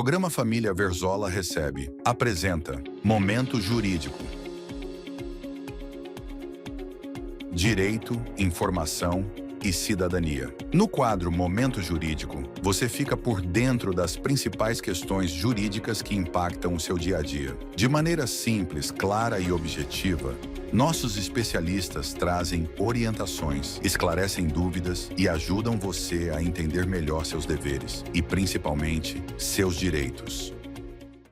Programa Família Verzola recebe, apresenta Momento Jurídico. Direito, informação e cidadania. No quadro Momento Jurídico, você fica por dentro das principais questões jurídicas que impactam o seu dia a dia. De maneira simples, clara e objetiva, nossos especialistas trazem orientações, esclarecem dúvidas e ajudam você a entender melhor seus deveres e, principalmente, seus direitos.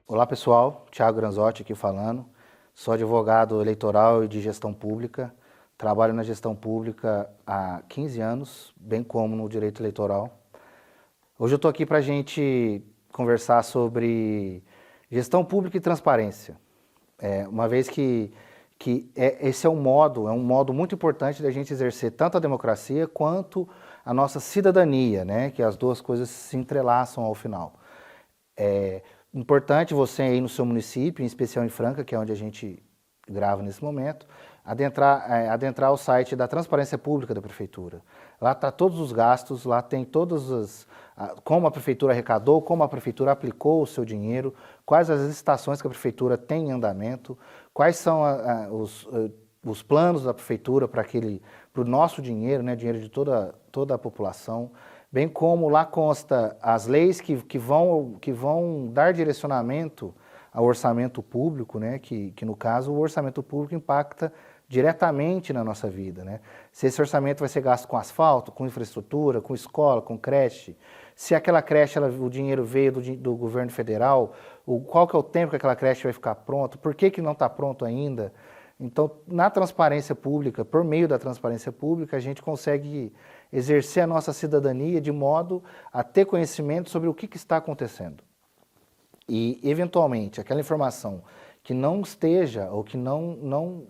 Olá pessoal, Thiago Granzotti aqui falando. Sou advogado eleitoral e de gestão pública. Trabalho na gestão pública há 15 anos, bem como no direito eleitoral. Hoje eu estou aqui para a gente conversar sobre gestão pública e transparência. Uma vez que esse é um modo muito importante da gente exercer tanto a democracia quanto a nossa cidadania, né? Que as duas coisas se entrelaçam ao final. É importante você aí no seu município, em especial em Franca, que é onde a gente grava nesse momento, adentrar o site da Transparência Pública da Prefeitura. Lá está todos os gastos, lá tem como a Prefeitura arrecadou, como a Prefeitura aplicou o seu dinheiro, quais as licitações que a Prefeitura tem em andamento, quais são os planos da Prefeitura para o nosso dinheiro, né, dinheiro de toda a população, bem como lá consta as leis que vão dar direcionamento ao orçamento público, né, que no caso o orçamento público impacta diretamente na nossa vida, né? Se esse orçamento vai ser gasto com asfalto, com infraestrutura, com escola, com creche, se aquela creche, o dinheiro veio do governo federal, qual que é o tempo que aquela creche vai ficar pronta, por que não está pronto ainda? Então, na transparência pública, por meio da transparência pública, a gente consegue exercer a nossa cidadania de modo a ter conhecimento sobre o que está acontecendo. E, eventualmente, aquela informação que não esteja ou que não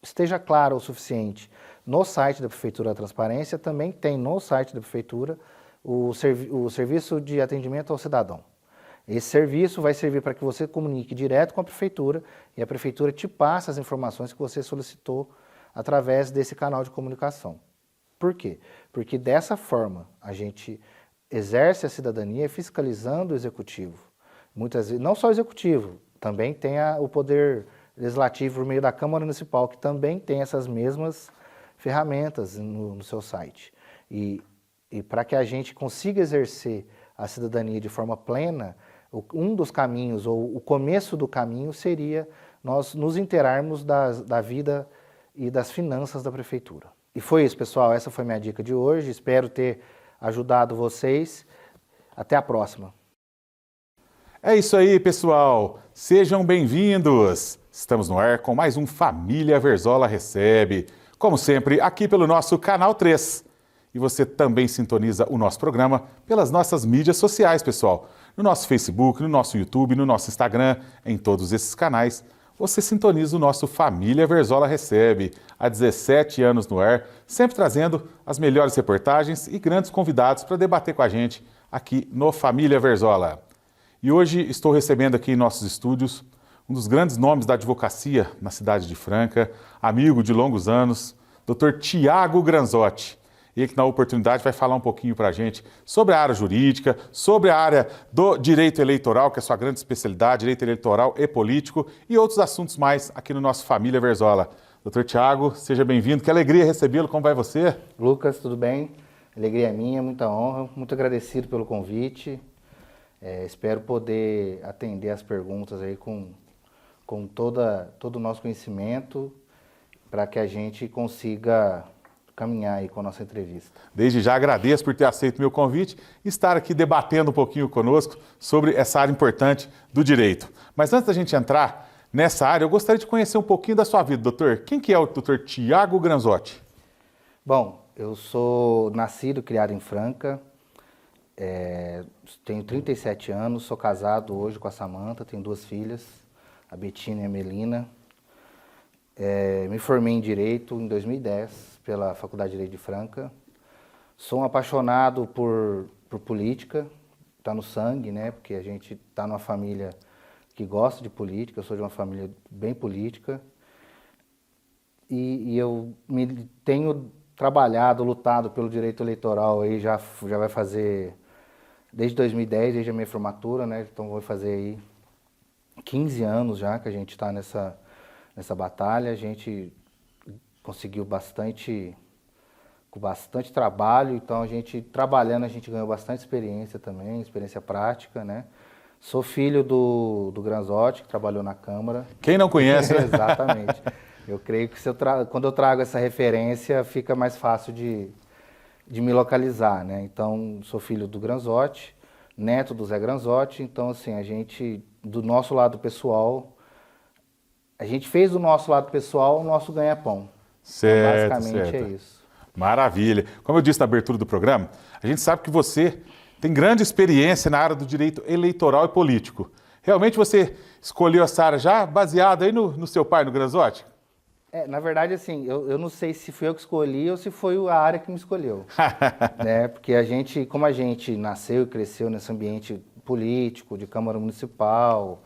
esteja clara o suficiente no site da Prefeitura da Transparência, também tem no site da Prefeitura o serviço de atendimento ao cidadão. Esse serviço vai servir para que você comunique direto com a Prefeitura e a Prefeitura te passe as informações que você solicitou através desse canal de comunicação. Por quê? Porque dessa forma a gente exerce a cidadania fiscalizando o Executivo. Muitas vezes, não só o Executivo, também tem o Poder Legislativo por meio da Câmara Municipal, que também tem essas mesmas ferramentas no seu site. E para que a gente consiga exercer a cidadania de forma plena, um dos caminhos, ou o começo do caminho, seria nós nos inteirarmos da vida e das finanças da Prefeitura. E foi isso, pessoal. Essa foi minha dica de hoje. Espero ter ajudado vocês. Até a próxima. É isso aí, pessoal. Sejam bem-vindos. Estamos no ar com mais um Família Verzola Recebe. Como sempre, aqui pelo nosso Canal 3. E você também sintoniza o nosso programa pelas nossas mídias sociais, pessoal. No nosso Facebook, no nosso YouTube, no nosso Instagram, em todos esses canais, você sintoniza o nosso Família Verzola Recebe. Há 17 anos no ar, sempre trazendo as melhores reportagens e grandes convidados para debater com a gente aqui no Família Verzola. E hoje estou recebendo aqui em nossos estúdios um dos grandes nomes da advocacia na cidade de Franca, amigo de longos anos, Dr. Thiago Granzotti. Ele que na oportunidade vai falar um pouquinho para a gente sobre a área jurídica, sobre a área do direito eleitoral, que é a sua grande especialidade, direito eleitoral e político, e outros assuntos mais aqui no nosso Família Verzola. Dr. Thiago, seja bem-vindo, que alegria recebê-lo, como vai você? Lucas, tudo bem? Alegria minha, muita honra, muito agradecido pelo convite. Espero poder atender as perguntas aí com todo o nosso conhecimento para que a gente consiga caminhar aí com a nossa entrevista. Desde já agradeço por ter aceito o meu convite e estar aqui debatendo um pouquinho conosco sobre essa área importante do direito. Mas antes da gente entrar nessa área, eu gostaria de conhecer um pouquinho da sua vida, doutor. Quem que é o doutor Thiago Granzotti? Bom, eu sou nascido e criado em Franca, tenho 37 anos, sou casado hoje com a Samanta, tenho 2 filhas, a Betina e a Melina. Me formei em Direito em 2010 pela Faculdade de Direito de Franca. Sou um apaixonado por política, está no sangue, né? Porque a gente está numa família que gosta de política, eu sou de uma família bem política. E eu tenho trabalhado, lutado pelo direito eleitoral aí já vai fazer desde 2010, desde a minha formatura, né? Então vou fazer aí 15 anos já que a gente está nessa batalha. A gente conseguiu com bastante trabalho, então a gente trabalhando, a gente ganhou bastante experiência também, experiência prática, né? Sou filho do Granzotti, que trabalhou na Câmara. Quem não conhece, né? Exatamente. Eu creio que quando eu trago essa referência, fica mais fácil de me localizar, né? Então, sou filho do Granzotti, neto do Zé Granzotti, então, assim, a gente, do nosso lado pessoal, a gente fez do nosso lado pessoal o nosso ganha-pão. Certo, Então, basicamente certo. é isso. Maravilha. Como eu disse na abertura do programa, a gente sabe que você tem grande experiência na área do direito eleitoral e político. Realmente você escolheu essa área já baseada aí no seu pai, no Granzotti? Na verdade, assim, eu não sei se fui eu que escolhi ou se foi a área que me escolheu. Né? Porque como a gente nasceu e cresceu nesse ambiente político, de Câmara Municipal,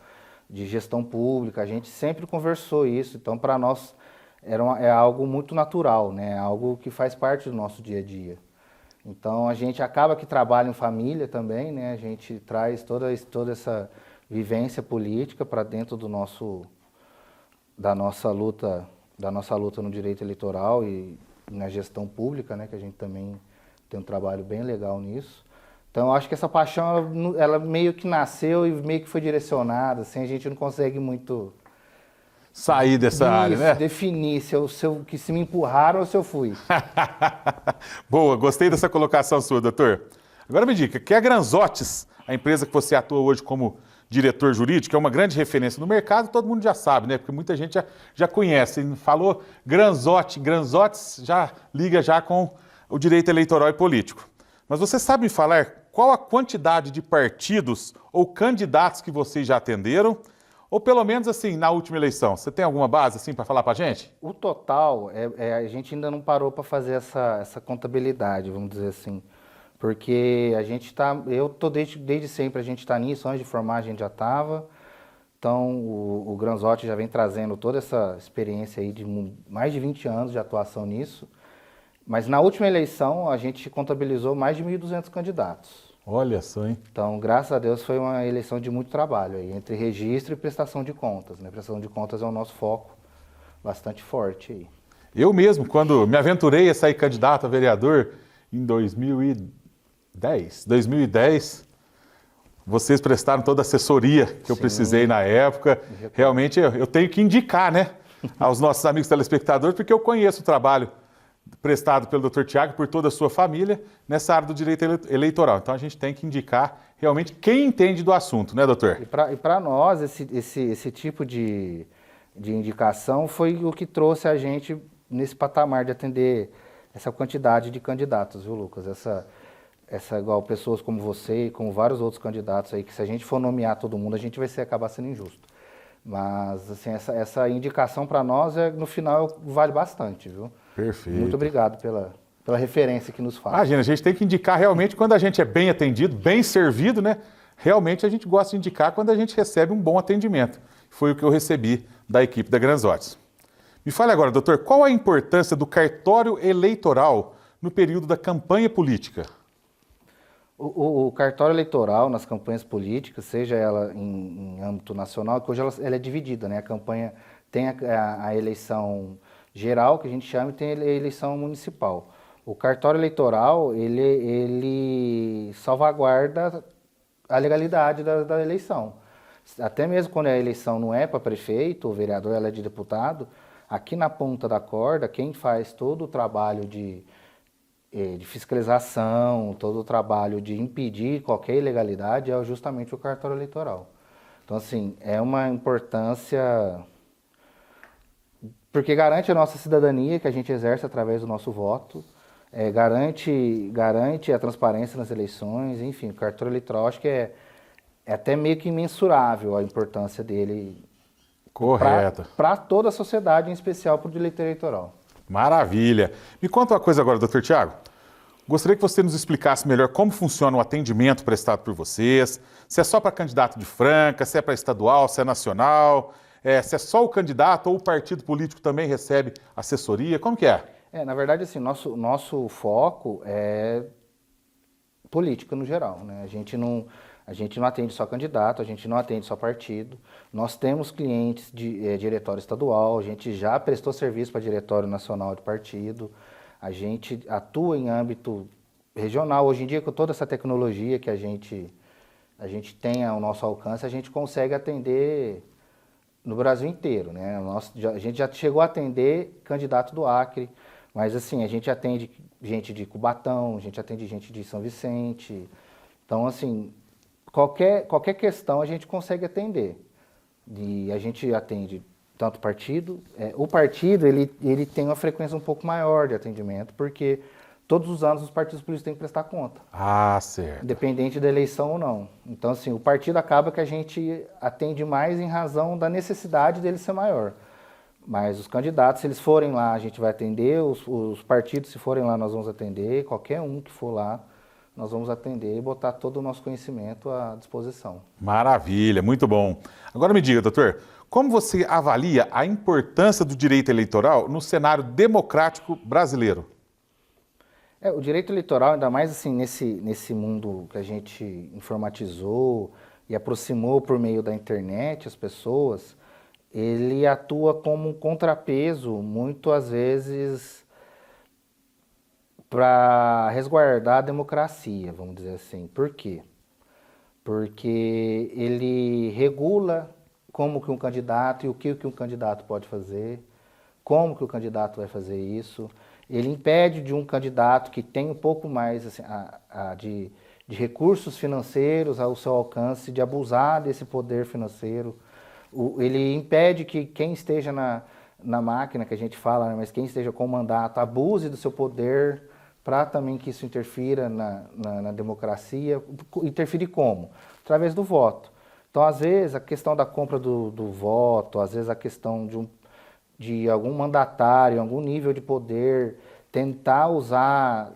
de gestão pública, a gente sempre conversou isso. Então, para nós, é algo muito natural, né? Algo que faz parte do nosso dia a dia. Então, a gente acaba que trabalha em família também, né? A gente traz toda essa vivência política para dentro da nossa luta no direito eleitoral e na gestão pública, né? Que a gente também tem um trabalho bem legal nisso. Então, eu acho que essa paixão, ela meio que nasceu e meio que foi direcionada, assim, a gente não consegue muito sair dessa área, né? Definir se me empurraram ou se eu fui. Boa, gostei dessa colocação sua, doutor. Agora me diga, que é a Granzotti, a empresa que você atua hoje como diretor jurídico, é uma grande referência no mercado, todo mundo já sabe, né? Porque muita gente já conhece. Falou Granzotti já liga já com o direito eleitoral e político. Mas você sabe me falar qual a quantidade de partidos ou candidatos que vocês já atenderam? Ou pelo menos assim, na última eleição, você tem alguma base assim para falar para a gente? O total, a gente ainda não parou para fazer essa contabilidade, vamos dizer assim. Porque eu tô desde sempre, a gente está nisso, antes de formar a gente já estava. Então o Granzotti já vem trazendo toda essa experiência aí de mais de 20 anos de atuação nisso. Mas na última eleição a gente contabilizou mais de 1.200 candidatos. Olha só, hein? Então, graças a Deus, foi uma eleição de muito trabalho aí, entre registro e prestação de contas, né? Prestação de contas é o nosso foco bastante forte aí. Eu mesmo, quando me aventurei a sair candidato a vereador em 2010, vocês prestaram toda a assessoria que eu precisei na época. Realmente eu tenho que indicar, né, aos nossos amigos telespectadores, porque eu conheço o trabalho prestado pelo Dr. Tiago, por toda a sua família, nessa área do direito eleitoral. Então a gente tem que indicar realmente quem entende do assunto, né, doutor? E para nós, esse tipo de indicação foi o que trouxe a gente nesse patamar de atender essa quantidade de candidatos, viu, Lucas? Igual pessoas como você e como vários outros candidatos aí, que se a gente for nomear todo mundo, a gente vai acabar sendo injusto. Mas, assim, essa indicação para nós, no final, vale bastante, viu? Perfeito. Muito obrigado pela referência que nos faz. Imagina, a gente tem que indicar realmente quando a gente é bem atendido, bem servido, né? Realmente a gente gosta de indicar quando a gente recebe um bom atendimento. Foi o que eu recebi da equipe da Granzotti. Me fale agora, doutor, qual a importância do cartório eleitoral no período da campanha política? O cartório eleitoral nas campanhas políticas, seja ela em âmbito nacional, que hoje ela é dividida, né? A campanha tem a eleição geral, que a gente chama, e tem a eleição municipal. O cartório eleitoral, ele salvaguarda a legalidade da eleição. Até mesmo quando a eleição não é para prefeito ou vereador, ela é de deputado, aqui na ponta da corda, quem faz todo o trabalho de fiscalização, todo o trabalho de impedir qualquer ilegalidade é justamente o cartório eleitoral. Então, assim, é uma importância, porque garante a nossa cidadania que a gente exerce através do nosso voto, garante a transparência nas eleições, enfim, o cartório eleitoral acho que é até meio que imensurável a importância dele. Correto. Para toda a sociedade, em especial para o direito eleitoral. Maravilha. Me conta uma coisa agora, doutor Tiago. Gostaria que você nos explicasse melhor como funciona o atendimento prestado por vocês, se é só para candidato de Franca, se é para estadual, se é nacional, se é só o candidato ou o partido político também recebe assessoria, como que é? Na verdade, assim, nosso foco é política no geral, né? A gente não atende só candidato, a gente não atende só partido. Nós temos clientes de diretório estadual, a gente já prestou serviço para diretório nacional de partido, a gente atua em âmbito regional. Hoje em dia, com toda essa tecnologia que a gente tem ao nosso alcance, a gente consegue atender no Brasil inteiro, né? A gente já chegou a atender candidato do Acre, mas assim, a gente atende gente de Cubatão, a gente atende gente de São Vicente. Então, assim, qualquer questão a gente consegue atender. E a gente atende tanto partido. O partido ele tem uma frequência um pouco maior de atendimento, porque todos os anos os partidos políticos têm que prestar conta. Ah, certo. Independente da eleição ou não. Então, assim, o partido acaba que a gente atende mais em razão da necessidade dele ser maior. Mas os candidatos, se eles forem lá, a gente vai atender. Os partidos, se forem lá, nós vamos atender. Qualquer um que for lá, nós vamos atender e botar todo o nosso conhecimento à disposição. Maravilha, muito bom. Agora me diga, doutor, como você avalia a importância do direito eleitoral no cenário democrático brasileiro? O direito eleitoral, ainda mais assim, nesse mundo que a gente informatizou e aproximou por meio da internet as pessoas, ele atua como um contrapeso, muito às vezes, para resguardar a democracia, vamos dizer assim. Por quê? Porque ele regula como que um candidato e o que um candidato pode fazer, como que o candidato vai fazer isso. Ele impede de um candidato que tem um pouco mais assim, de recursos financeiros ao seu alcance, de abusar desse poder financeiro. Ele impede que quem esteja na máquina, que a gente fala, né, mas quem esteja com o mandato, abuse do seu poder para também que isso interfira na democracia. Interferir como? Através do voto. Então, às vezes, a questão da compra do voto, às vezes a questão de algum mandatário, algum nível de poder, tentar usar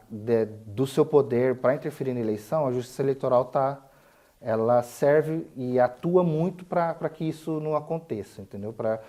do seu poder para interferir na eleição, a justiça eleitoral ela serve e atua muito para que isso não aconteça, entendeu? Para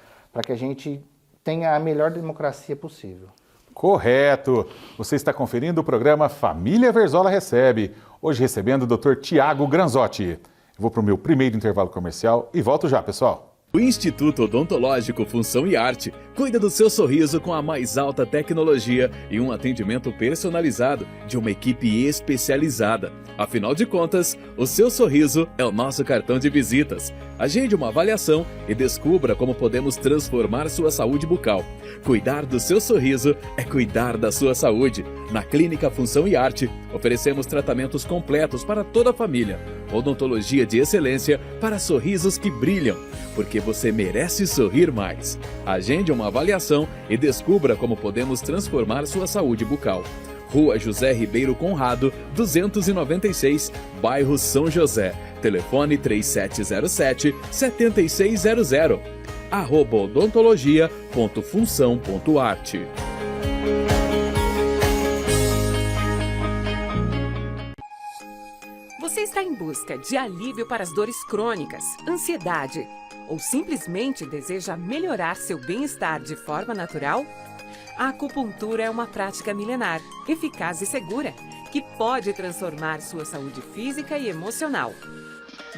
que a gente tenha a melhor democracia possível. Correto! Você está conferindo o programa Família Verzola Recebe, hoje recebendo o Dr. Tiago Granzotti. Eu vou para o meu primeiro intervalo comercial e volto já, pessoal. O Instituto Odontológico Função e Arte cuida do seu sorriso com a mais alta tecnologia e um atendimento personalizado de uma equipe especializada. Afinal de contas, o seu sorriso é o nosso cartão de visitas. Agende uma avaliação e descubra como podemos transformar sua saúde bucal. Cuidar do seu sorriso é cuidar da sua saúde. Na Clínica Função e Arte, oferecemos tratamentos completos para toda a família. Odontologia de excelência para sorrisos que brilham, porque você merece sorrir mais. Agende uma avaliação e descubra como podemos transformar sua saúde bucal. Rua José Ribeiro Conrado, 296, bairro São José. Telefone 3707-7600. @odontologia.função.arte. Você está em busca de alívio para as dores crônicas, ansiedade ou simplesmente deseja melhorar seu bem-estar de forma natural? A acupuntura é uma prática milenar, eficaz e segura, que pode transformar sua saúde física e emocional.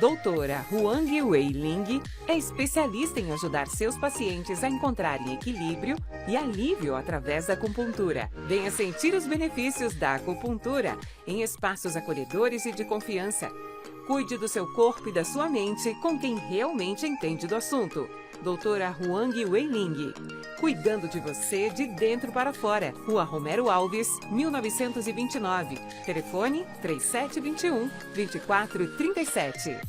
Doutora Huang Wei Ling é especialista em ajudar seus pacientes a encontrarem equilíbrio e alívio através da acupuntura. Venha sentir os benefícios da acupuntura em espaços acolhedores e de confiança. Cuide do seu corpo e da sua mente com quem realmente entende do assunto. Doutora Huang Wei Ling, cuidando de você de dentro para fora. Rua Romero Alves, 1929. Telefone 3721-2437.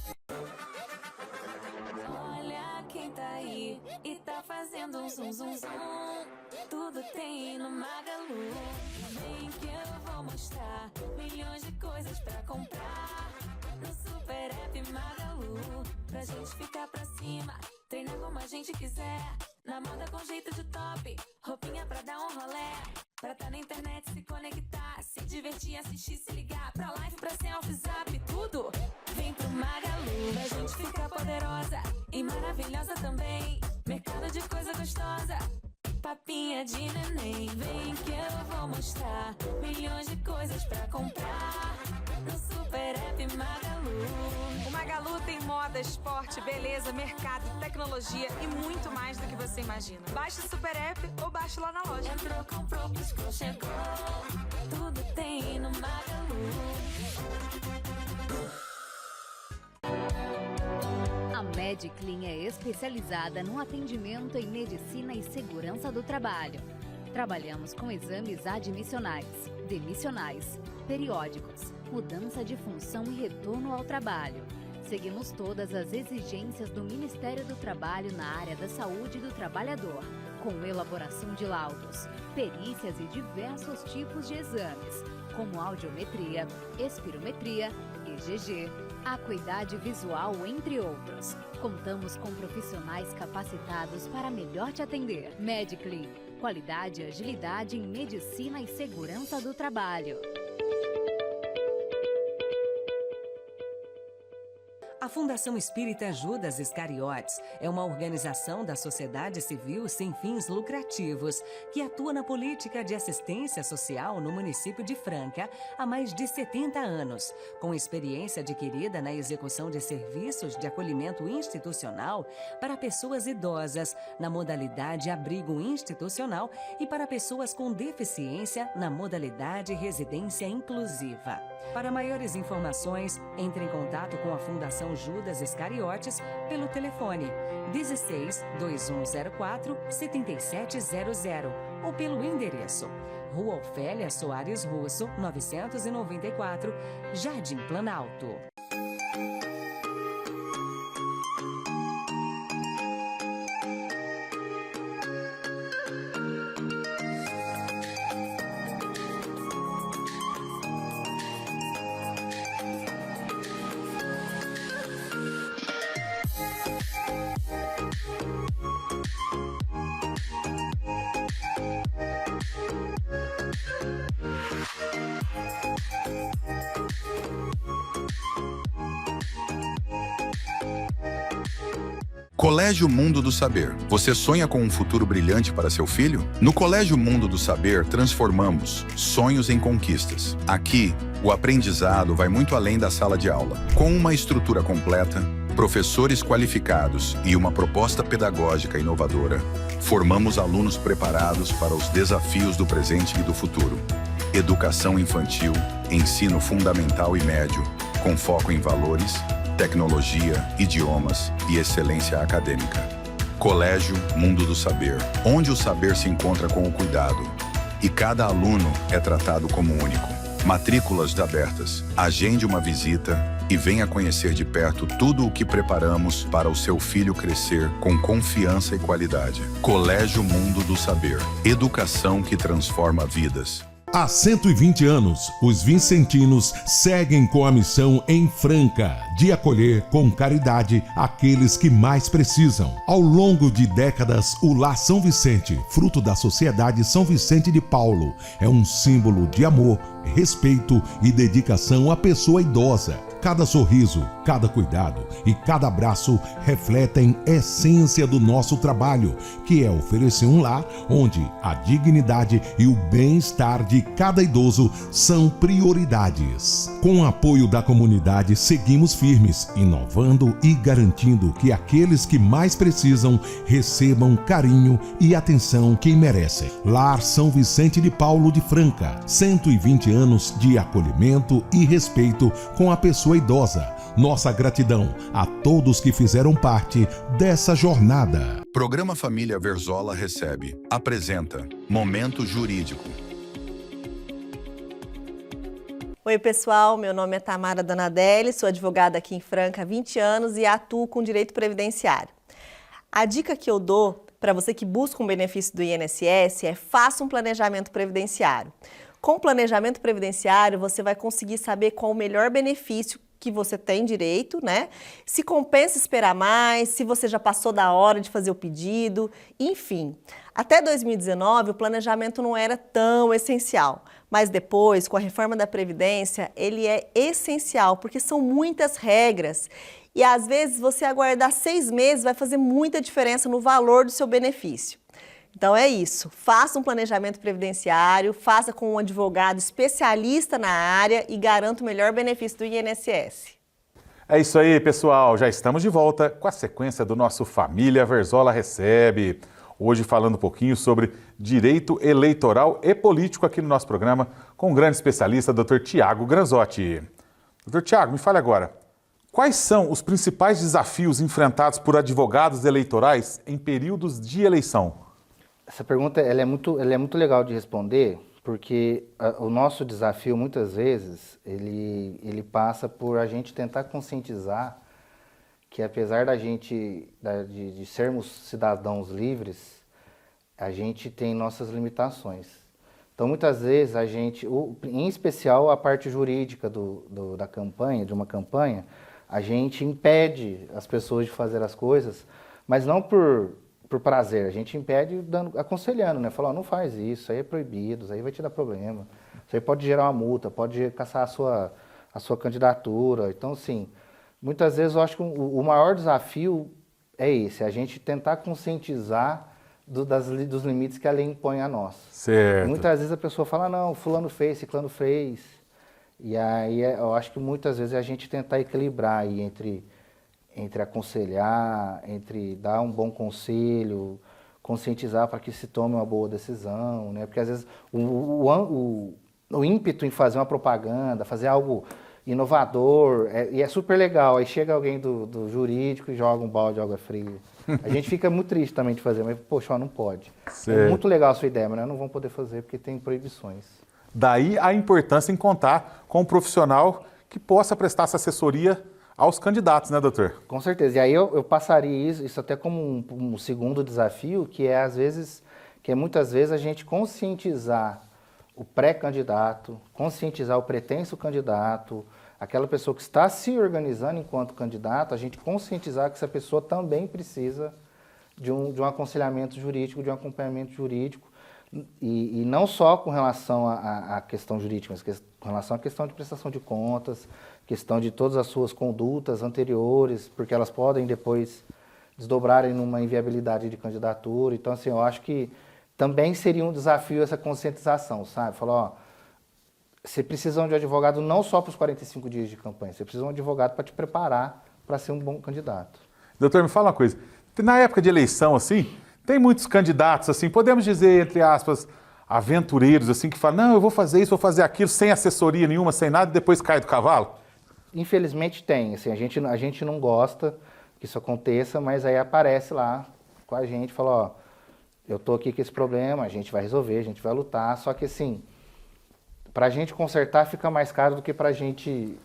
Olha quem tá aí e tá fazendo um zum zum zum. Tudo tem no Magalu. Vem que eu vou mostrar milhões de coisas pra comprar. No Super App Magalu, pra gente ficar pra cima, treinar como a gente quiser. Na moda com jeito de top, roupinha pra dar um rolé. Pra tá na internet, se conectar, se divertir, assistir, se ligar. Pra live, pra selfie, zap, tudo. Vem pro Magalu, pra gente ficar poderosa e maravilhosa também. Mercado de coisa gostosa, papinha de neném. Vem que eu vou mostrar milhões de coisas pra comprar. no Super App Magalu. O Magalu tem moda, esporte, beleza, mercado, tecnologia e muito mais do que você imagina. Baixe o Super App ou baixe lá na loja. Entrou, comprou, piscou, chegou. Tudo tem no Magalu. A Mediclean é especializada no atendimento em medicina e segurança do trabalho. Trabalhamos com exames admissionais, demissionais, periódicos, mudança de função e retorno ao trabalho. Seguimos todas as exigências do Ministério do Trabalho na área da saúde do trabalhador, com elaboração de laudos, perícias e diversos tipos de exames, como audiometria, espirometria, EGG, acuidade visual, entre outros. Contamos com profissionais capacitados para melhor te atender. Mediclean, qualidade e agilidade em medicina e segurança do trabalho. A Fundação Espírita Judas Iscariotes é uma organização da sociedade civil sem fins lucrativos que atua na política de assistência social no município de Franca há mais de 70 anos, com experiência adquirida na execução de serviços de acolhimento institucional para pessoas idosas na modalidade abrigo institucional e para pessoas com deficiência na modalidade residência inclusiva. Para maiores informações, entre em contato com a Fundação Judas Iscariotes pelo telefone 16 2104 7700 ou pelo endereço Rua Ofélia Soares Russo, 994, Jardim Planalto. Colégio Mundo do Saber. Você sonha com um futuro brilhante para seu filho? No Colégio Mundo do Saber, transformamos sonhos em conquistas. Aqui, o aprendizado vai muito além da sala de aula. Com uma estrutura completa, professores qualificados e uma proposta pedagógica inovadora, formamos alunos preparados para os desafios do presente e do futuro. Educação infantil, ensino fundamental e médio, com foco em valores, tecnologia, idiomas e excelência acadêmica. Colégio Mundo do Saber, onde o saber se encontra com o cuidado e cada aluno é tratado como único. Matrículas abertas. Agende uma visita e venha conhecer de perto tudo o que preparamos para o seu filho crescer com confiança e qualidade. Colégio Mundo do Saber. Educação que transforma vidas. Há 120 anos, os vicentinos seguem com a missão em Franca de acolher com caridade aqueles que mais precisam. Ao longo de décadas, o Lar São Vicente, fruto da Sociedade São Vicente de Paulo, é um símbolo de amor, respeito e dedicação à pessoa idosa. Cada sorriso, cada cuidado e cada abraço refletem a essência do nosso trabalho, que é oferecer um lar onde a dignidade e o bem-estar de cada idoso são prioridades. Com o apoio da comunidade, seguimos firmes, inovando e garantindo que aqueles que mais precisam recebam carinho e atenção que merecem. Lar São Vicente de Paulo de Franca, 120 anos de acolhimento e respeito com a pessoa idosa. Nossa gratidão a todos que fizeram parte dessa jornada. Programa Família Verzola Recebe. Apresenta Momento Jurídico. Oi pessoal, meu nome é Tamara Donadelli, sou advogada aqui em Franca há 20 anos e atuo com direito previdenciário. A dica que eu dou para você que busca um benefício do INSS é: faça um planejamento previdenciário. Com o planejamento previdenciário, você vai conseguir saber qual o melhor benefício que você tem direito, né? Se compensa esperar mais, se você já passou da hora de fazer o pedido, enfim. Até 2019, o planejamento não era tão essencial, mas depois, com a reforma da Previdência, ele é essencial, porque são muitas regras e às vezes você aguardar 6 meses vai fazer muita diferença no valor do seu benefício. Então é isso, faça um planejamento previdenciário, faça com um advogado especialista na área e garanta o melhor benefício do INSS. É isso aí, pessoal. Já estamos de volta com a sequência do nosso Família Verzola Recebe. Hoje falando um pouquinho sobre direito eleitoral e político aqui no nosso programa com o grande especialista, Dr. Tiago Granzotti. Dr. Tiago, me fale agora, quais são os principais desafios enfrentados por advogados eleitorais em períodos de eleição? Essa pergunta ela é muito legal de responder, porque o nosso desafio, muitas vezes, ele passa por a gente tentar conscientizar que, apesar de sermos cidadãos livres, a gente tem nossas limitações. Então, muitas vezes, a gente, em especial a parte jurídica da campanha, de uma campanha, a gente impede as pessoas de fazer as coisas, mas não por prazer, a gente impede aconselhando, né? Falando, não faz isso aí é proibido, isso aí vai te dar problema, isso aí pode gerar uma multa, pode caçar a sua candidatura. Então, assim, muitas vezes eu acho que o maior desafio é esse, a gente tentar conscientizar dos limites que a lei impõe a nós. Certo. E muitas vezes a pessoa fala, não, fulano fez, ciclano fez. E aí eu acho que muitas vezes a gente tentar equilibrar aí entre aconselhar, entre dar um bom conselho, conscientizar para que se tome uma boa decisão, né? Porque às vezes o ímpeto em fazer uma propaganda, fazer algo inovador, e é super legal, aí chega alguém do jurídico e joga um balde de água fria. A gente fica muito triste também de fazer, mas poxa, ó, não pode. Certo. É muito legal a sua ideia, mas nós não vamos poder fazer porque tem proibições. Daí a importância em contar com um profissional que possa prestar essa assessoria aos candidatos, né, doutor? Com certeza. E aí eu passaria isso até como um segundo desafio, que é muitas vezes a gente conscientizar o pré-candidato, conscientizar o pretenso candidato, aquela pessoa que está se organizando enquanto candidato, a gente conscientizar que essa pessoa também precisa de um aconselhamento jurídico, de um acompanhamento jurídico, e não só com relação à questão jurídica, mas com relação à questão de prestação de contas, questão de todas as suas condutas anteriores, porque elas podem depois desdobrarem numa inviabilidade de candidatura. Então, assim, eu acho que também seria um desafio essa conscientização, sabe? Falar, ó, você precisa de um advogado não só para os 45 dias de campanha, você precisa de um advogado para te preparar para ser um bom candidato. Doutor, me fala uma coisa, na época de eleição, assim, tem muitos candidatos, assim, podemos dizer, entre aspas, aventureiros, assim, que falam, não, eu vou fazer isso, vou fazer aquilo, sem assessoria nenhuma, sem nada, e depois cai do cavalo? Infelizmente tem, assim, a gente não gosta que isso aconteça, mas aí aparece lá com a gente, fala, ó, eu tô aqui com esse problema, a gente vai resolver, a gente vai lutar, só que assim, pra gente consertar fica mais caro do que pra gente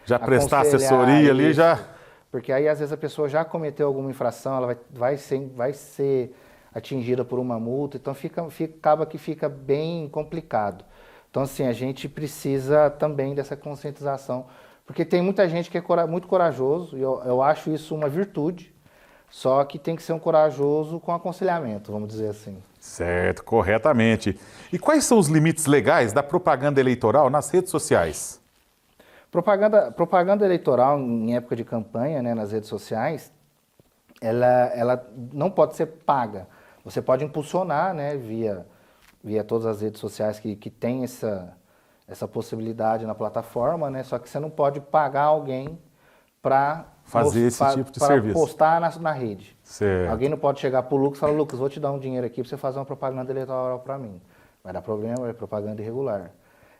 já prestar assessoria ali, já... Porque aí às vezes a pessoa já cometeu alguma infração, ela vai ser atingida por uma multa, então acaba que fica bem complicado. Então, assim, a gente precisa também dessa conscientização, porque tem muita gente que é muito corajoso, e eu acho isso uma virtude, só que tem que ser um corajoso com aconselhamento, vamos dizer assim. Certo, corretamente. E quais são os limites legais da propaganda eleitoral nas redes sociais? Propaganda eleitoral em época de campanha, né, nas redes sociais, ela não pode ser paga. Você pode impulsionar, né, via todas as redes sociais que tem essa possibilidade na plataforma, né? Só que você não pode pagar alguém para fazer esse tipo de serviço, postar na rede. Certo. Alguém não pode chegar para o Lucas e falar, Lucas, vou te dar um dinheiro aqui para você fazer uma propaganda eleitoral para mim. Vai dar problema, é propaganda irregular.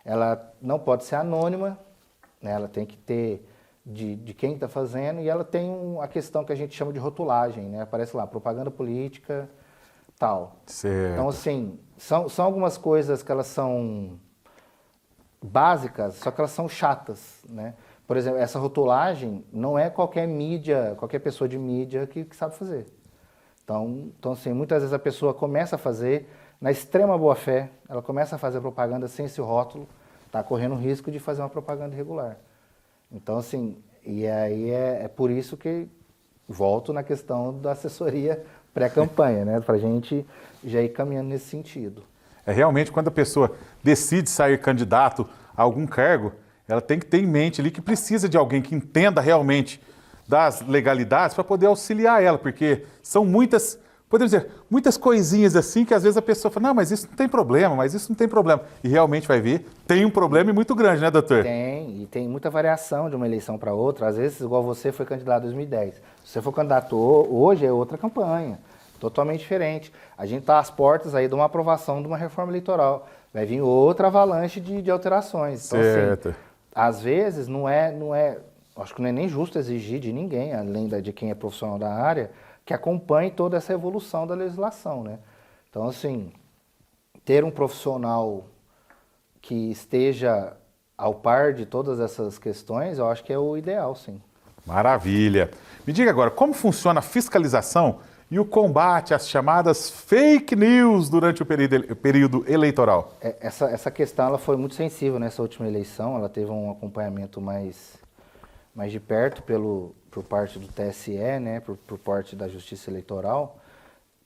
Ela não pode ser anônima, né? Ela tem que ter de quem está fazendo, e ela tem a questão que a gente chama de rotulagem, né? Aparece lá, propaganda política, tal. Certo. Então, assim, são algumas coisas que elas são básicas, só que elas são chatas, né? Por exemplo, essa rotulagem não é qualquer mídia, qualquer pessoa de mídia que sabe fazer. Então, assim, muitas vezes a pessoa começa a fazer, na extrema boa fé, ela começa a fazer propaganda sem esse rótulo, está correndo o risco de fazer uma propaganda irregular. Então, assim, e aí é por isso que volto na questão da assessoria pré-campanha, né? Para a gente já ir caminhando nesse sentido. É realmente quando a pessoa decide sair candidato a algum cargo, ela tem que ter em mente ali que precisa de alguém que entenda realmente das legalidades para poder auxiliar ela, porque são muitas podemos dizer, muitas coisinhas assim que às vezes a pessoa fala, não, mas isso não tem problema, mas isso não tem problema. E realmente vai ver, tem um problema muito grande, né, doutor? Tem, e tem muita variação de uma eleição para outra. Às vezes, igual você foi candidato em 2010. Se você for candidato hoje, é outra campanha, totalmente diferente. A gente está às portas aí de uma aprovação de uma reforma eleitoral. Vai vir outra avalanche de alterações. Então, certo. assim, às vezes, acho que não é nem justo exigir de ninguém, além de quem é profissional da área, que acompanhe toda essa evolução da legislação, né? Então, assim, ter um profissional que esteja ao par de todas essas questões, eu acho que é o ideal, sim. Maravilha. Me diga agora, como funciona a fiscalização e o combate às chamadas fake news durante o período eleitoral? Essa questão ela foi muito sensível nessa última eleição, ela teve um acompanhamento mais de perto por parte do TSE, né, por parte da Justiça Eleitoral.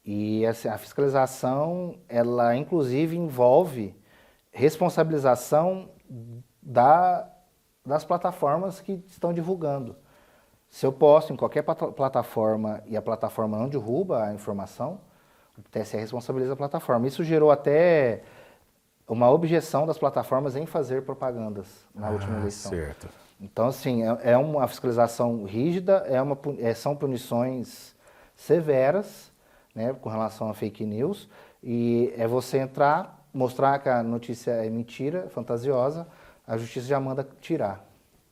E a fiscalização, ela inclusive envolve responsabilização das plataformas que estão divulgando. Se eu posto em qualquer plataforma e a plataforma não derruba a informação, o TSE responsabiliza a plataforma. Isso gerou até uma objeção das plataformas em fazer propagandas na última eleição. Certo. Então, assim, é uma fiscalização rígida, são punições severas, né, com relação a fake news, e é você entrar, mostrar que a notícia é mentira, fantasiosa, a justiça já manda tirar.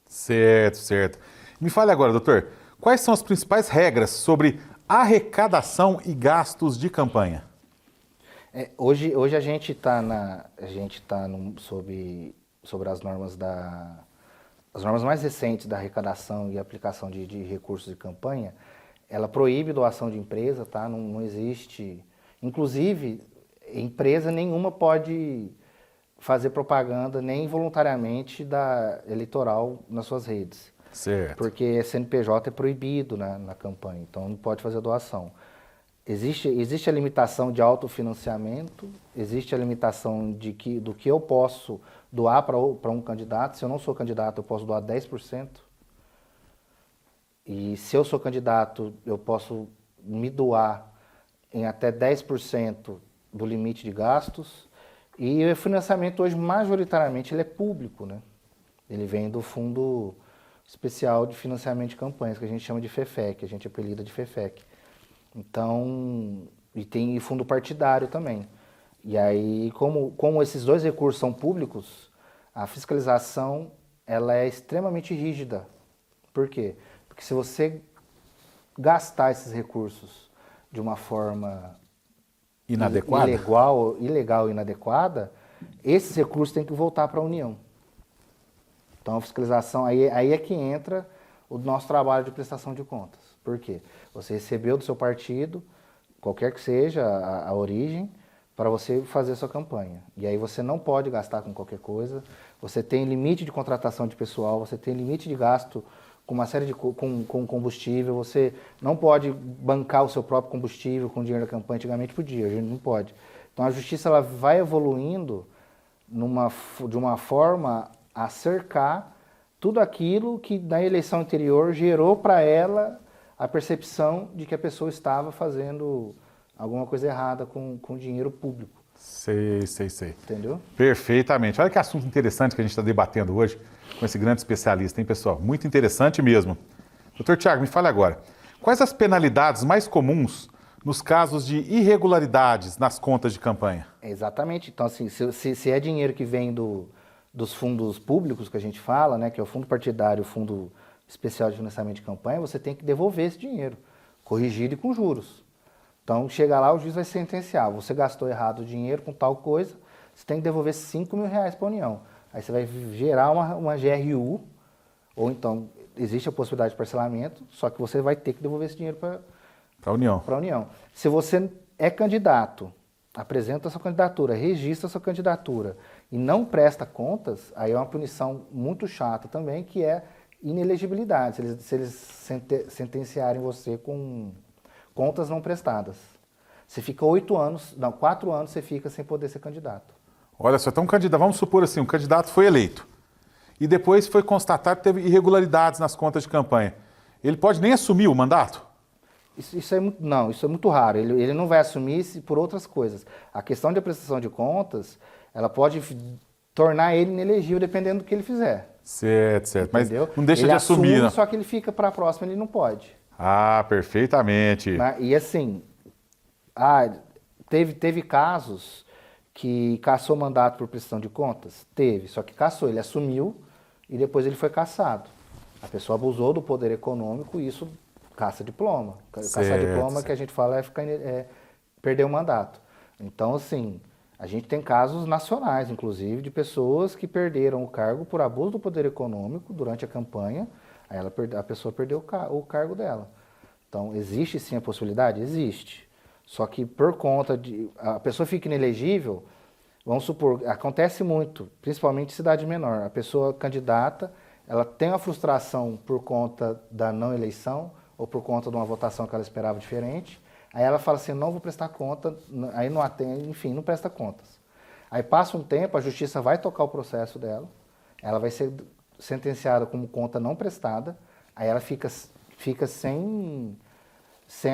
Certo, certo. Me fale agora, doutor, quais são as principais regras sobre arrecadação e gastos de campanha? Hoje a gente está sobre as normas as normas mais recentes da arrecadação e aplicação de recursos de campanha. Ela proíbe doação de empresa, tá? Não existe. Inclusive, empresa nenhuma pode fazer propaganda nem voluntariamente da eleitoral nas suas redes. Certo. Porque CNPJ é proibido na campanha, então não pode fazer doação. Existe a limitação de autofinanciamento, existe a limitação do que eu posso doar para um candidato. Se eu não sou candidato, eu posso doar 10%. E se eu sou candidato, eu posso me doar em até 10% do limite de gastos. E o financiamento hoje, majoritariamente, ele é público, né? Ele vem do Fundo Especial de Financiamento de Campanhas, que a gente chama de FEFEC, a gente apelida de FEFEC. Então, e tem fundo partidário também. E aí, como esses dois recursos são públicos, a fiscalização ela é extremamente rígida. Por quê? Porque se você gastar esses recursos de uma forma inadequada, ilegal e inadequada, esses recursos têm que voltar para a União. Então, a fiscalização, aí é que entra o nosso trabalho de prestação de contas. Por quê? Você recebeu do seu partido, qualquer que seja a origem, para você fazer a sua campanha. E aí você não pode gastar com qualquer coisa, você tem limite de contratação de pessoal, você tem limite de gasto com uma série com combustível, você não pode bancar o seu próprio combustível com dinheiro da campanha, antigamente podia, hoje não pode. Então a justiça ela vai evoluindo de uma forma a cercar tudo aquilo que na eleição anterior gerou para ela a percepção de que a pessoa estava fazendo alguma coisa errada com dinheiro público. Sei. Entendeu? Perfeitamente. Olha que assunto interessante que a gente está debatendo hoje com esse grande especialista, hein, pessoal? Muito interessante mesmo. Doutor Tiago, me fale agora, quais as penalidades mais comuns nos casos de irregularidades nas contas de campanha? Exatamente. Então, assim, se é dinheiro que vem dos fundos públicos que a gente fala, né, que é o fundo partidário, o fundo especial de financiamento de campanha, você tem que devolver esse dinheiro, corrigido e com juros. Então, chega lá, o juiz vai sentenciar. Você gastou errado o dinheiro com tal coisa, você tem que devolver R$5.000 para a União. Aí você vai gerar uma GRU, ou então existe a possibilidade de parcelamento, só que você vai ter que devolver esse dinheiro para a União. Se você é candidato, apresenta a sua candidatura, registra a sua candidatura e não presta contas, aí é uma punição muito chata também, que é inelegibilidade, se eles sentenciarem você com contas não prestadas. Você fica 4 anos você fica sem poder ser candidato. Olha só, então vamos supor assim, um candidato foi eleito e depois foi constatado que teve irregularidades nas contas de campanha. Ele pode nem assumir o mandato? Isso é muito, não, isso é muito raro. Ele não vai assumir isso por outras coisas. A questão de prestação de contas, ela pode tornar ele inelegível dependendo do que ele fizer. Certo. Mas Entendeu? não deixa ele de assumir, assume, né? Só que ele fica para a próxima, ele não pode. Ah, perfeitamente. E assim, teve casos que cassou mandato por prestação de contas? Teve, só que cassou, ele assumiu e depois ele foi cassado. A pessoa abusou do poder econômico e isso caça diploma. Caçar diploma que a gente fala é perder o mandato. Então, assim, a gente tem casos nacionais, inclusive, de pessoas que perderam o cargo por abuso do poder econômico durante a campanha, aí a pessoa perdeu o cargo dela. Então, existe sim a possibilidade? Existe. Só que por conta de... A pessoa fica inelegível, vamos supor, acontece muito, principalmente em cidade menor. A pessoa candidata, ela tem uma frustração por conta da não eleição ou por conta de uma votação que ela esperava diferente. Aí ela fala assim, não vou prestar conta, aí não atende, enfim, não presta contas. Aí passa um tempo, a justiça vai tocar o processo dela, ela vai ser sentenciada como conta não prestada, aí ela fica sem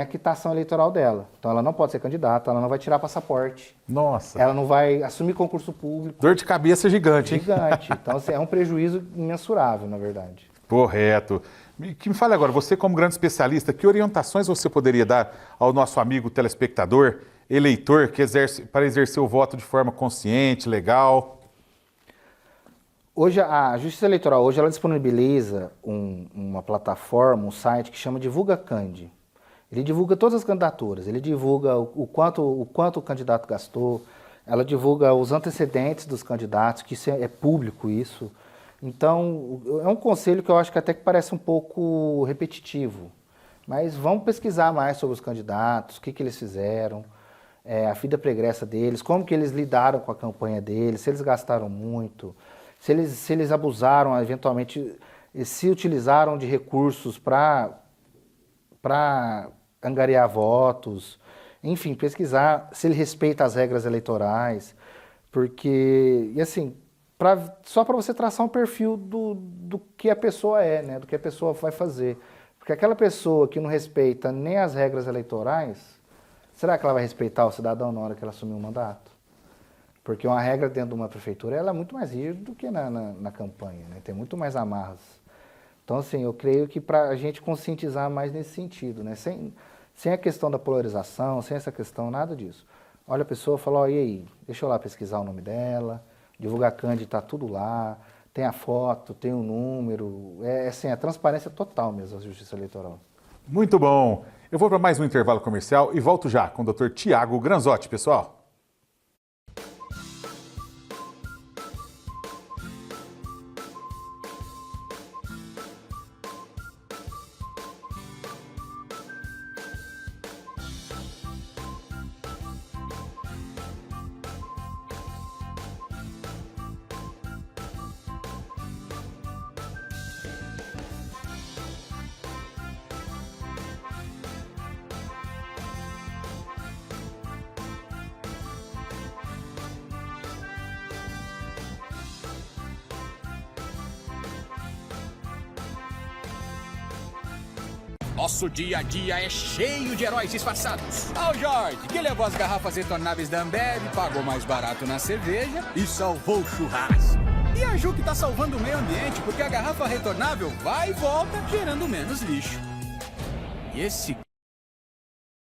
a quitação eleitoral dela. Então ela não pode ser candidata, ela não vai tirar passaporte. Nossa. Ela não vai assumir concurso público. Dor de cabeça gigante, hein? Gigante. Então assim, é um prejuízo imensurável, na verdade. Correto. Que me fale agora, você como grande especialista, que orientações você poderia dar ao nosso amigo telespectador, eleitor, para exercer o voto de forma consciente, legal? Hoje, a Justiça Eleitoral ela disponibiliza uma plataforma, um site que chama Divulga Candi. Ele divulga todas as candidaturas, ele divulga o quanto o candidato gastou, ela divulga os antecedentes dos candidatos, que é público isso. Então, é um conselho que eu acho que até que parece um pouco repetitivo, mas vamos pesquisar mais sobre os candidatos, o que eles fizeram, a vida pregressa deles, como que eles lidaram com a campanha deles, se eles gastaram muito, se eles abusaram, eventualmente, se utilizaram de recursos para angariar votos, enfim, pesquisar se ele respeita as regras eleitorais, porque, e assim, só para você traçar um perfil do que a pessoa é, né, do que a pessoa vai fazer. Porque aquela pessoa que não respeita nem as regras eleitorais, será que ela vai respeitar o cidadão na hora que ela assumir o mandato? Porque uma regra dentro de uma prefeitura ela é muito mais rígida do que na campanha, né, tem muito mais amarras. Então, assim, eu creio que para a gente conscientizar mais nesse sentido, né? Sem a questão da polarização, sem essa questão, nada disso. Olha a pessoa e fala, ó, e aí, deixa eu lá pesquisar o nome dela, divulgar Candi, tá tudo lá, tem a foto, tem o número, assim, a transparência total mesmo da Justiça Eleitoral. Muito bom. Eu vou para mais um intervalo comercial e volto já com o Dr. Tiago Granzotti, pessoal. Nosso dia a dia é cheio de heróis disfarçados. Ao Jorge, que levou as garrafas retornáveis da Ambev, pagou mais barato na cerveja e salvou o churrasco. E a Ju que tá salvando o meio ambiente porque a garrafa retornável vai e volta, gerando menos lixo. E esse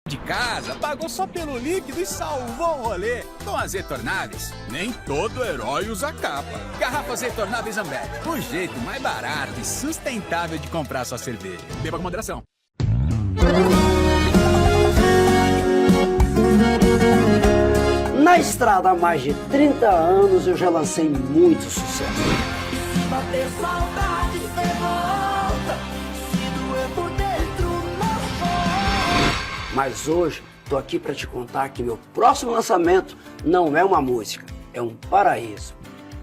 de casa pagou só pelo líquido e salvou o rolê. Com as retornáveis, nem todo herói usa capa. Garrafas retornáveis Ambev, o jeito mais barato e sustentável de comprar sua cerveja. Beba com moderação. Na estrada há mais de 30 anos eu já lancei muito sucesso. Bater saudade, cê volta. Se doer por dentro, não volta. Mas hoje tô aqui para te contar que meu próximo lançamento não é uma música, é um paraíso.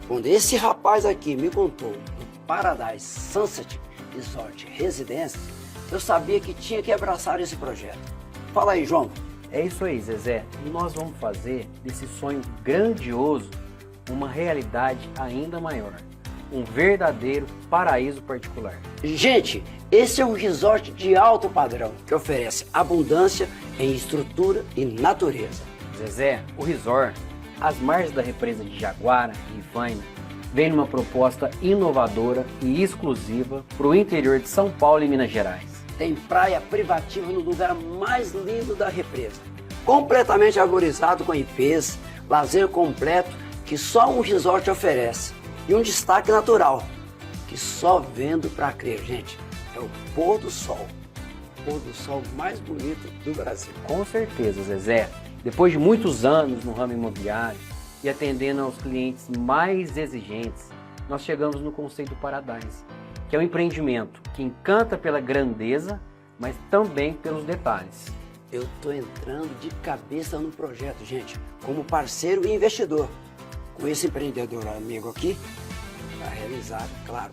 Quando esse rapaz aqui me contou do Paradise Sunset Resort Residência, eu sabia que tinha que abraçar esse projeto. Fala aí, João. É isso aí, Zezé. E nós vamos fazer desse sonho grandioso uma realidade ainda maior. um verdadeiro paraíso particular. Gente, esse é um resort de alto padrão que oferece abundância em estrutura e natureza. Zezé, o resort, às margens da represa de Jaguara e Rifaina, vem numa proposta inovadora e exclusiva para o interior de São Paulo e Minas Gerais. Tem praia privativa no lugar mais lindo da represa, completamente arborizado com ipês, lazer completo que só um resort oferece e um destaque natural que só vendo para crer, gente, é o pôr do sol. O pôr do sol mais bonito do Brasil. Com certeza, Zezé. Depois de muitos anos no ramo imobiliário e atendendo aos clientes mais exigentes, nós chegamos no conceito Paradise, que é um empreendimento que encanta pela grandeza, mas também pelos detalhes. Eu tô entrando de cabeça no projeto, gente, como parceiro e investidor. Com esse empreendedor amigo aqui, para realizar, claro,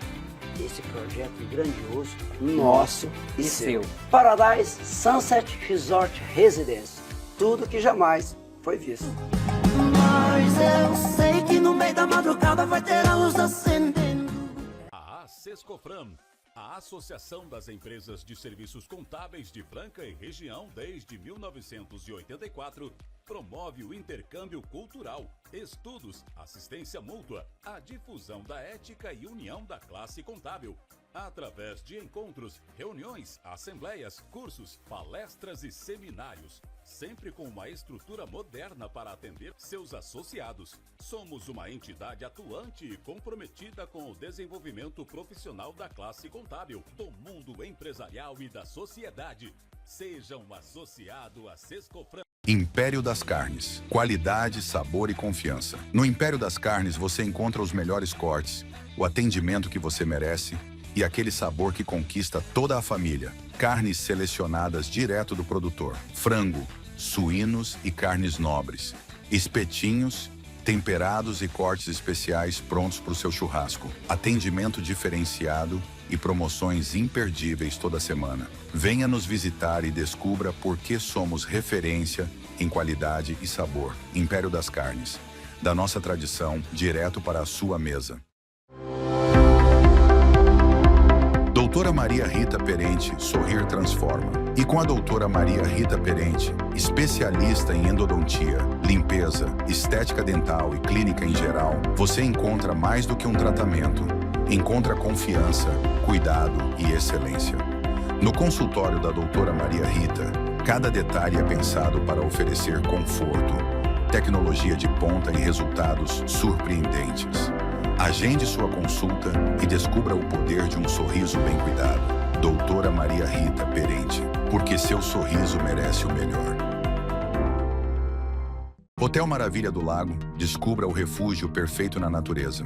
esse projeto grandioso, nosso e seu. Paradise Sunset Resort Residence. Tudo que jamais foi visto. Mas eu sei que no meio da madrugada vai ter a luz acendendo. A Sescofran, a Associação das Empresas de Serviços Contábeis de Franca e Região desde 1984, promove o intercâmbio cultural, estudos, assistência mútua, a difusão da ética e união da classe contábil, através de encontros, reuniões, assembleias, cursos, palestras e seminários, sempre com uma estrutura moderna para atender seus associados. Somos uma entidade atuante e comprometida com o desenvolvimento profissional da classe contábil, do mundo empresarial e da sociedade. Seja um associado a Sescofran. Império das Carnes. Qualidade, sabor e confiança. No Império das Carnes você encontra os melhores cortes, o atendimento que você merece e aquele sabor que conquista toda a família. Carnes selecionadas direto do produtor. Frango, suínos e carnes nobres. Espetinhos, temperados e cortes especiais prontos para o seu churrasco. Atendimento diferenciado e promoções imperdíveis toda semana. Venha nos visitar e descubra por que somos referência em qualidade e sabor. Império das Carnes. Da nossa tradição, direto para a sua mesa. Doutora Maria Rita Perente, Sorrir Transforma. E com a doutora Maria Rita Perente, especialista em endodontia, limpeza, estética dental e clínica em geral, você encontra mais do que um tratamento. Encontra confiança, cuidado e excelência. No consultório da doutora Maria Rita, cada detalhe é pensado para oferecer conforto, tecnologia de ponta e resultados surpreendentes. Agende sua consulta e descubra o poder de um sorriso bem cuidado. Doutora Maria Rita Perente, porque seu sorriso merece o melhor. Hotel Maravilha do Lago, descubra o refúgio perfeito na natureza.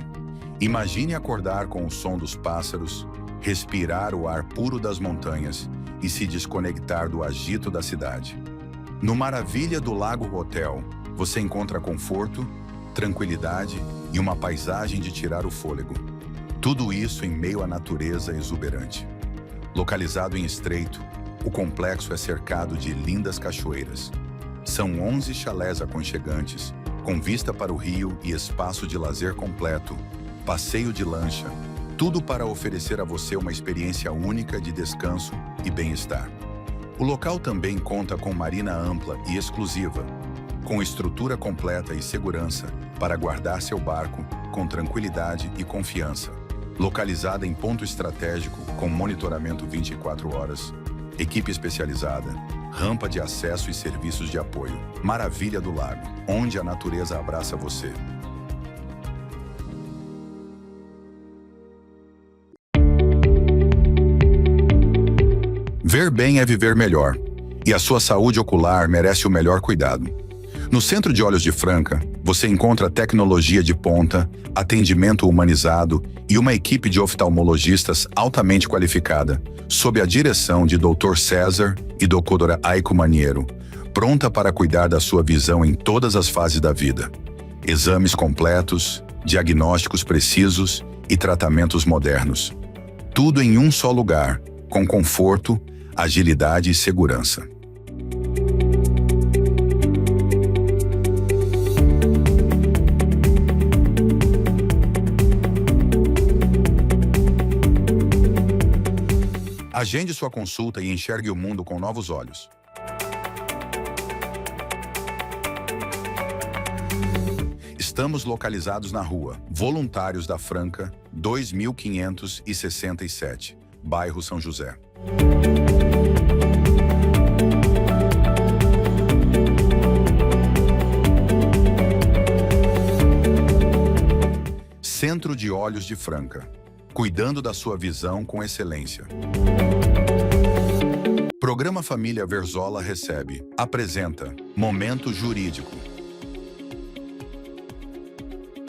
Imagine acordar com o som dos pássaros, respirar o ar puro das montanhas e se desconectar do agito da cidade. No Maravilha do Lago Hotel, você encontra conforto, tranquilidade e uma paisagem de tirar o fôlego. Tudo isso em meio à natureza exuberante. Localizado em Estreito, o complexo é cercado de lindas cachoeiras. São 11 chalés aconchegantes, com vista para o rio e espaço de lazer completo, passeio de lancha, tudo para oferecer a você uma experiência única de descanso e bem-estar. O local também conta com marina ampla e exclusiva, com estrutura completa e segurança para guardar seu barco com tranquilidade e confiança. Localizada em ponto estratégico com monitoramento 24 horas, equipe especializada, rampa de acesso e serviços de apoio. Maravilha do Lago, onde a natureza abraça você. Ver bem é viver melhor, e a sua saúde ocular merece o melhor cuidado. No Centro de Olhos de Franca, você encontra tecnologia de ponta, atendimento humanizado e uma equipe de oftalmologistas altamente qualificada, sob a direção de Dr. César e Dra. Aiko Maniero, pronta para cuidar da sua visão em todas as fases da vida. Exames completos, diagnósticos precisos e tratamentos modernos. Tudo em um só lugar, com conforto, agilidade e segurança. Agende sua consulta e enxergue o mundo com novos olhos. Estamos localizados na rua Voluntários da Franca, 2567, bairro São José. Centro de Olhos de Franca, cuidando da sua visão com excelência. Programa Família Verzola Recebe, apresenta Momento Jurídico.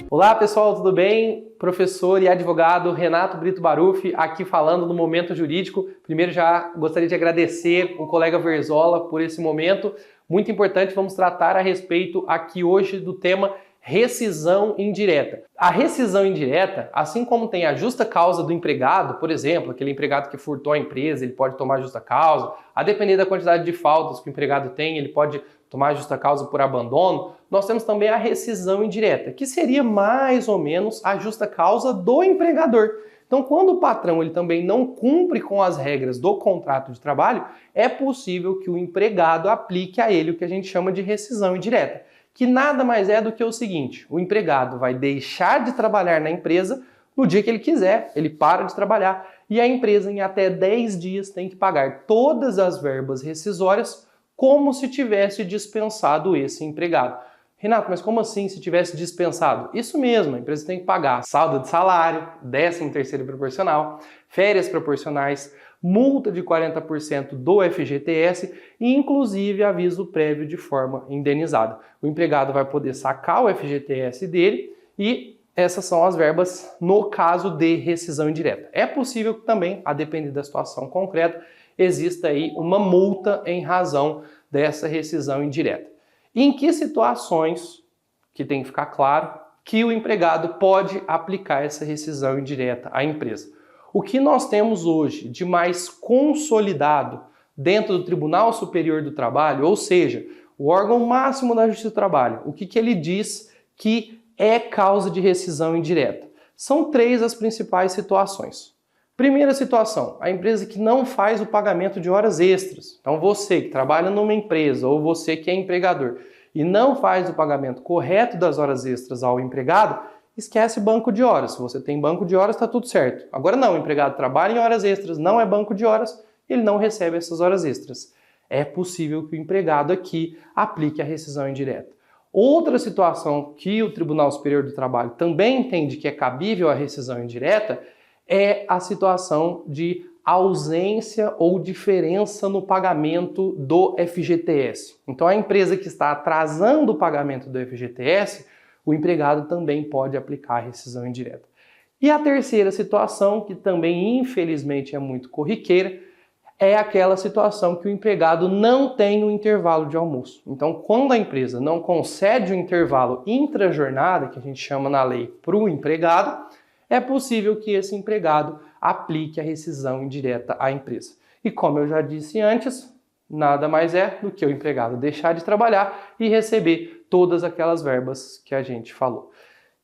Olá pessoal, tudo bem? Professor e advogado Renato Brito Baruffi aqui falando no Momento Jurídico. Primeiro já gostaria de agradecer o colega Verzola por esse momento muito importante. Vamos tratar a respeito aqui hoje do tema rescisão indireta. A rescisão indireta, assim como tem a justa causa do empregado, por exemplo, aquele empregado que furtou a empresa, ele pode tomar justa causa, a depender da quantidade de faltas que o empregado tem, ele pode tomar justa causa por abandono. Nós temos também a rescisão indireta, que seria mais ou menos a justa causa do empregador. Então, quando o patrão ele também não cumpre com as regras do contrato de trabalho, é possível que o empregado aplique a ele o que a gente chama de rescisão indireta, que nada mais é do que o seguinte: o empregado vai deixar de trabalhar na empresa no dia que ele quiser, ele para de trabalhar, e a empresa em até 10 dias tem que pagar todas as verbas rescisórias como se tivesse dispensado esse empregado. Renato, mas como assim se tivesse dispensado? Isso mesmo, a empresa tem que pagar saldo de salário, 13º proporcional, férias proporcionais, multa de 40% do FGTS e inclusive aviso prévio de forma indenizada. O empregado vai poder sacar o FGTS dele e essas são as verbas no caso de rescisão indireta. É possível que também, a depender da situação concreta, exista aí uma multa em razão dessa rescisão indireta. Em que situações, que tem que ficar claro, que o empregado pode aplicar essa rescisão indireta à empresa? O que nós temos hoje de mais consolidado dentro do Tribunal Superior do Trabalho, ou seja, o órgão máximo da Justiça do Trabalho, o que ele diz que é causa de rescisão indireta? São 3 as principais situações. Primeira situação, a empresa que não faz o pagamento de horas extras. Então você que trabalha numa empresa ou você que é empregador e não faz o pagamento correto das horas extras ao empregado, esquece banco de horas. Se você tem banco de horas, está tudo certo. Agora não, o empregado trabalha em horas extras, não é banco de horas, ele não recebe essas horas extras. É possível que o empregado aqui aplique a rescisão indireta. Outra situação que o Tribunal Superior do Trabalho também entende que é cabível a rescisão indireta é a situação de ausência ou diferença no pagamento do FGTS. Então a empresa que está atrasando o pagamento do FGTS, o empregado também pode aplicar a rescisão indireta. E a terceira situação, que também infelizmente é muito corriqueira, é aquela situação que o empregado não tem um intervalo de almoço. Então, quando a empresa não concede o intervalo intrajornada, que a gente chama na lei para o empregado, é possível que esse empregado aplique a rescisão indireta à empresa. E como eu já disse antes, nada mais é do que o empregado deixar de trabalhar e receber todas aquelas verbas que a gente falou.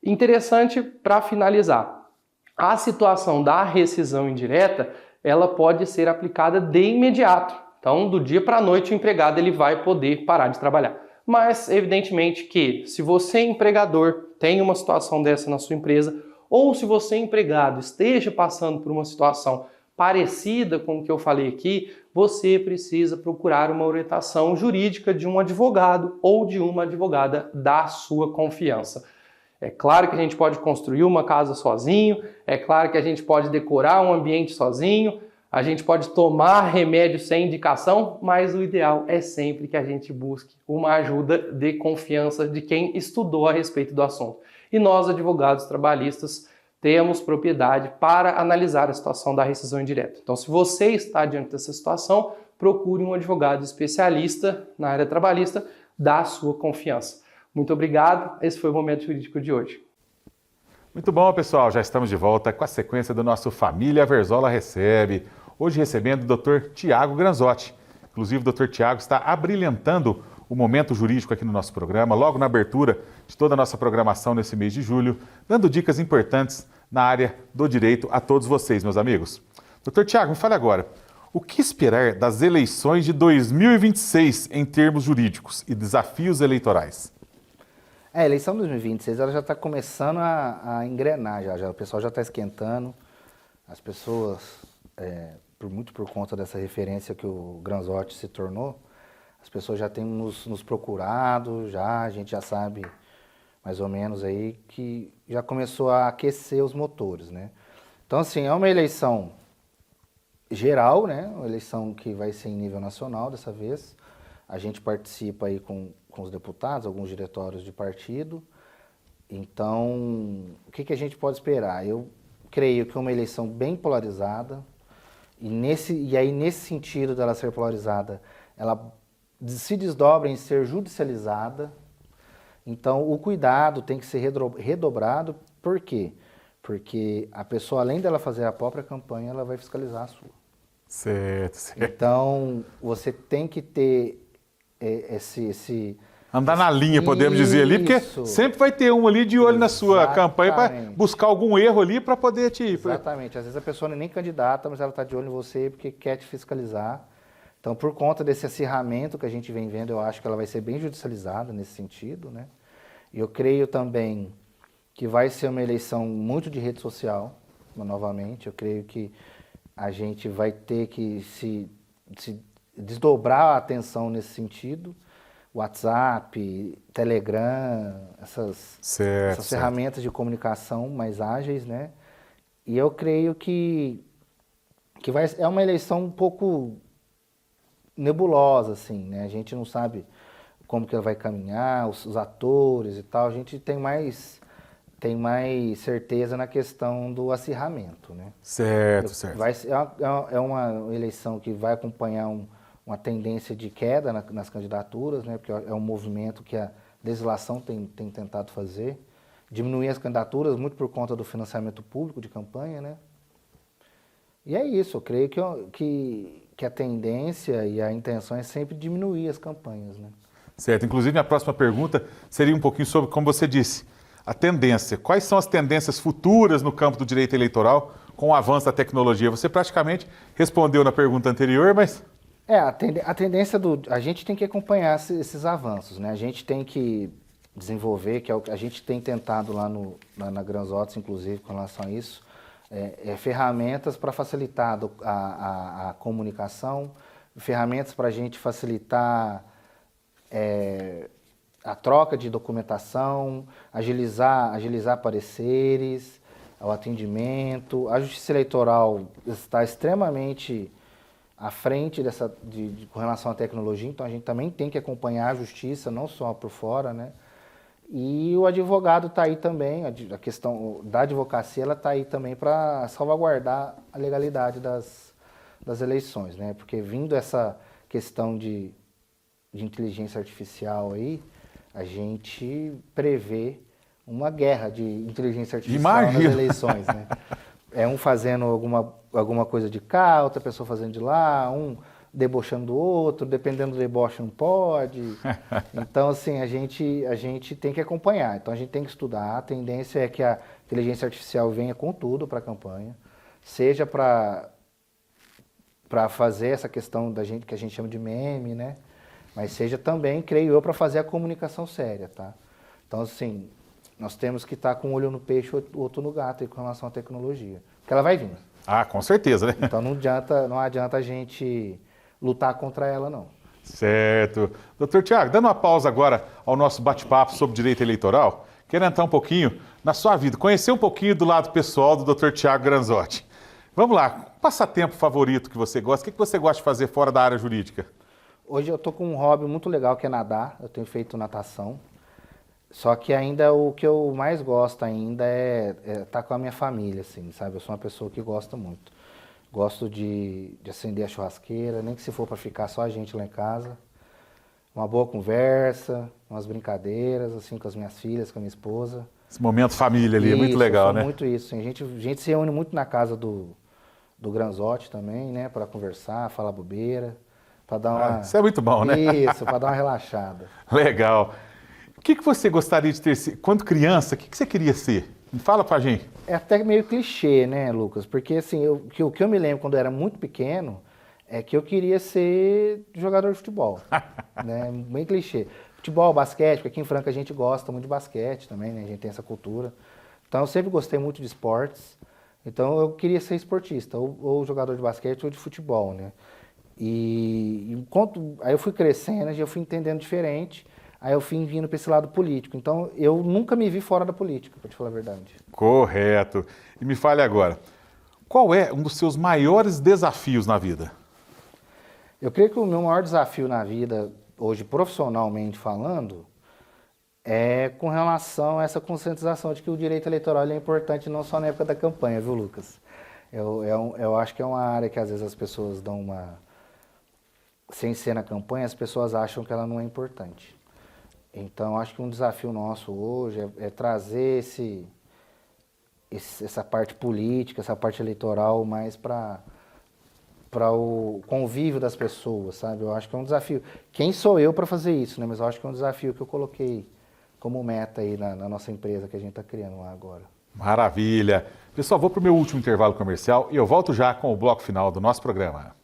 Interessante para finalizar, a situação da rescisão indireta, ela pode ser aplicada de imediato. Então, do dia para a noite, o empregado ele vai poder parar de trabalhar. Mas, evidentemente que se você, empregador, tem uma situação dessa na sua empresa, ou se você, empregado, esteja passando por uma situação parecida com o que eu falei aqui, você precisa procurar uma orientação jurídica de um advogado ou de uma advogada da sua confiança. É claro que a gente pode construir uma casa sozinho, é claro que a gente pode decorar um ambiente sozinho, a gente pode tomar remédio sem indicação, mas o ideal é sempre que a gente busque uma ajuda de confiança de quem estudou a respeito do assunto. E nós, advogados trabalhistas, temos propriedade para analisar a situação da rescisão indireta. Então, se você está diante dessa situação, procure um advogado especialista na área trabalhista da sua confiança. Muito obrigado, esse foi o Momento Jurídico de hoje. Muito bom, pessoal, já estamos de volta com a sequência do nosso Família Verzola Recebe. Hoje recebendo o Dr. Tiago Granzotti. Inclusive, o Dr. Tiago está abrilhantando o Momento Jurídico aqui no nosso programa, logo na abertura de toda a nossa programação nesse mês de julho, dando dicas importantes na área do direito a todos vocês, meus amigos. Dr. Tiago, me fale agora, O que esperar das eleições de 2026 em termos jurídicos e desafios eleitorais? A eleição de 2026 ela já está começando a engrenar, já. O pessoal já está esquentando. As pessoas, muito por conta dessa referência que o Granzotti se tornou, as pessoas já têm nos procurado, a gente já sabe mais ou menos aí que já começou a aquecer os motores, né? Então, assim, é uma eleição geral, né? Uma eleição que vai ser em nível nacional dessa vez. A gente participa aí com os deputados, alguns diretórios de partido. Então, o que a gente pode esperar? Eu creio que é uma eleição bem polarizada. E aí, nesse sentido dela ser polarizada, ela se desdobra em ser judicializada. Então, o cuidado tem que ser redobrado. Por quê? Porque a pessoa, além dela fazer a própria campanha, ela vai fiscalizar a sua. Certo. Então, você tem que ter andar na linha, podemos dizer ali, porque sempre vai ter um ali de olho na sua campanha para buscar algum erro ali para poder te... Exatamente. Às vezes a pessoa não é nem candidata, mas ela está de olho em você porque quer te fiscalizar. Então, por conta desse acirramento que a gente vem vendo, eu acho que ela vai ser bem judicializada nesse sentido, né? E eu creio também que vai ser uma eleição muito de rede social, novamente. Eu creio que a gente vai ter que se desdobrar a atenção nesse sentido. WhatsApp, Telegram, essas ferramentas de comunicação mais ágeis, né? E eu creio que é uma eleição um pouco nebulosa, assim, né? A gente não sabe como que ela vai caminhar, os atores e tal. A gente tem mais certeza na questão do acirramento, né? Certo. É uma eleição que vai acompanhar uma tendência de queda nas candidaturas, né? Porque é um movimento que a legislação tem tentado fazer. Diminuir as candidaturas muito por conta do financiamento público de campanha, né? E é isso, eu creio que a tendência e a intenção é sempre diminuir as campanhas, né? Certo. Inclusive, minha próxima pergunta seria um pouquinho sobre, como você disse, a tendência. Quais são as tendências futuras no campo do direito eleitoral com o avanço da tecnologia? Você praticamente respondeu na pergunta anterior, mas... A tendência a gente tem que acompanhar esses avanços, né? A gente tem que desenvolver, que é o que a gente tem tentado lá na Granzotti, inclusive, com relação a isso, ferramentas para facilitar a comunicação, ferramentas para a gente facilitar a troca de documentação, agilizar pareceres, o atendimento. A Justiça Eleitoral está extremamente à frente com relação à tecnologia, então a gente também tem que acompanhar a Justiça, não só por fora, né? E o advogado está aí também, a questão da advocacia, ela está aí também para salvaguardar a legalidade das eleições, né? Porque vindo essa questão de inteligência artificial aí, a gente prevê uma guerra de inteligência artificial nas eleições, né? Um fazendo alguma coisa de cá, outra pessoa fazendo de lá, um debochando do outro, dependendo do deboche não pode. Então, assim, a gente tem que acompanhar. Então, a gente tem que estudar. A tendência é que a inteligência artificial venha com tudo para a campanha, seja para fazer essa questão que a gente chama de meme, né? Mas seja também, creio eu, para fazer a comunicação séria, tá? Então, assim, nós temos que estar com um olho no peixe e outro no gato aí com relação à tecnologia. Porque ela vai vir. Com certeza, né? Então, não adianta a gente lutar contra ela, não. Certo. Doutor Tiago, dando uma pausa agora ao nosso bate-papo sobre direito eleitoral, quero entrar um pouquinho na sua vida, conhecer um pouquinho do lado pessoal do Dr. Tiago Granzotti. Vamos lá, passatempo favorito que você gosta, o que você gosta de fazer fora da área jurídica? Hoje eu estou com um hobby muito legal que é nadar, eu tenho feito natação, só que ainda o que eu mais gosto ainda é estar com a minha família, assim, sabe? Eu sou uma pessoa que gosta muito. Gosto de acender a churrasqueira, nem que se for para ficar só a gente lá em casa. Uma boa conversa, umas brincadeiras, assim, com as minhas filhas, com a minha esposa. Esse momento família ali é muito legal, né? Muito isso. A gente se reúne muito na casa do Granzotti também, né? Para conversar, falar bobeira, para dar uma... Isso é muito bom, né? Isso, para dar uma relaxada. Legal. O que você gostaria de ter, quando criança, o que você queria ser? Fala pra gente. É até meio clichê, né, Lucas? Porque, assim, o que eu me lembro quando eu era muito pequeno é que eu queria ser jogador de futebol, né? Bem clichê. Futebol, basquete, porque aqui em Franca a gente gosta muito de basquete também, né? A gente tem essa cultura. Então eu sempre gostei muito de esportes, então eu queria ser esportista, ou jogador de basquete ou de futebol, né? Aí eu fui crescendo, eu fui entendendo diferente, aí eu fui vindo para esse lado político. Então eu nunca me vi fora da política, para te falar a verdade. Correto. E me fale agora, qual é um dos seus maiores desafios na vida? Eu creio que o meu maior desafio na vida, hoje profissionalmente falando, é com relação a essa conscientização de que o direito eleitoral é importante não só na época da campanha, viu, Lucas? Eu acho que é uma área que às vezes as pessoas dão uma... Sem ser na campanha, as pessoas acham que ela não é importante. Então, eu acho que um desafio nosso hoje é trazer essa parte política, essa parte eleitoral mais para o convívio das pessoas, sabe? Eu acho que é um desafio. Quem sou eu para fazer isso, né? Mas eu acho que é um desafio que eu coloquei como meta aí na nossa empresa que a gente está criando lá agora. Maravilha! Pessoal, vou para o meu último intervalo comercial e eu volto já com o bloco final do nosso programa.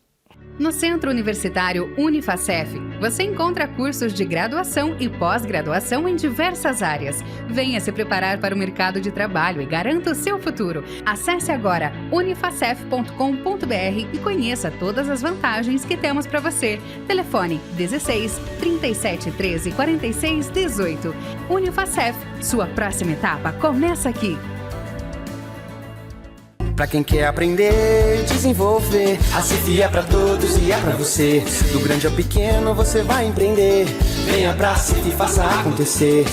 No Centro Universitário Unifacef, você encontra cursos de graduação e pós-graduação em diversas áreas. Venha se preparar para o mercado de trabalho e garanta o seu futuro. Acesse agora unifacef.com.br e conheça todas as vantagens que temos para você. Telefone 16 37 13 46 18. Unifacef, sua próxima etapa começa aqui. Pra quem quer aprender, desenvolver, a CIF é pra todos e é pra você. Do grande ao pequeno você vai empreender. Venha pra CIF e faça acontecer.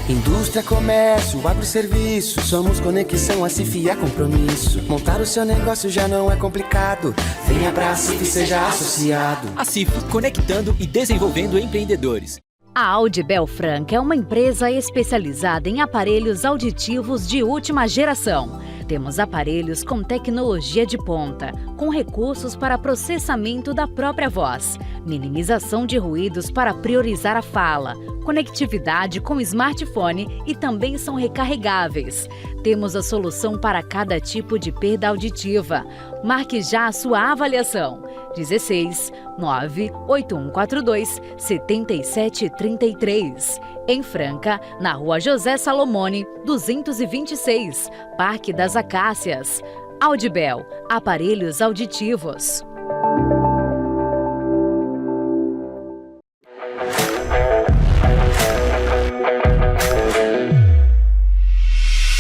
Indústria, comércio, agroserviço, somos conexão, a CIF é compromisso. Montar o seu negócio já não é complicado. Venha pra CIF e seja associado. A CIF, conectando e desenvolvendo empreendedores. A Audibel Franca é uma empresa especializada em aparelhos auditivos de última geração. Temos aparelhos com tecnologia de ponta, com recursos para processamento da própria voz, minimização de ruídos para priorizar a fala, conectividade com smartphone e também são recarregáveis. Temos a solução para cada tipo de perda auditiva. Marque já a sua avaliação. 16 98142 7733. Em Franca, na Rua José Salomone, 226, Parque das Acácias. Audibel, aparelhos auditivos.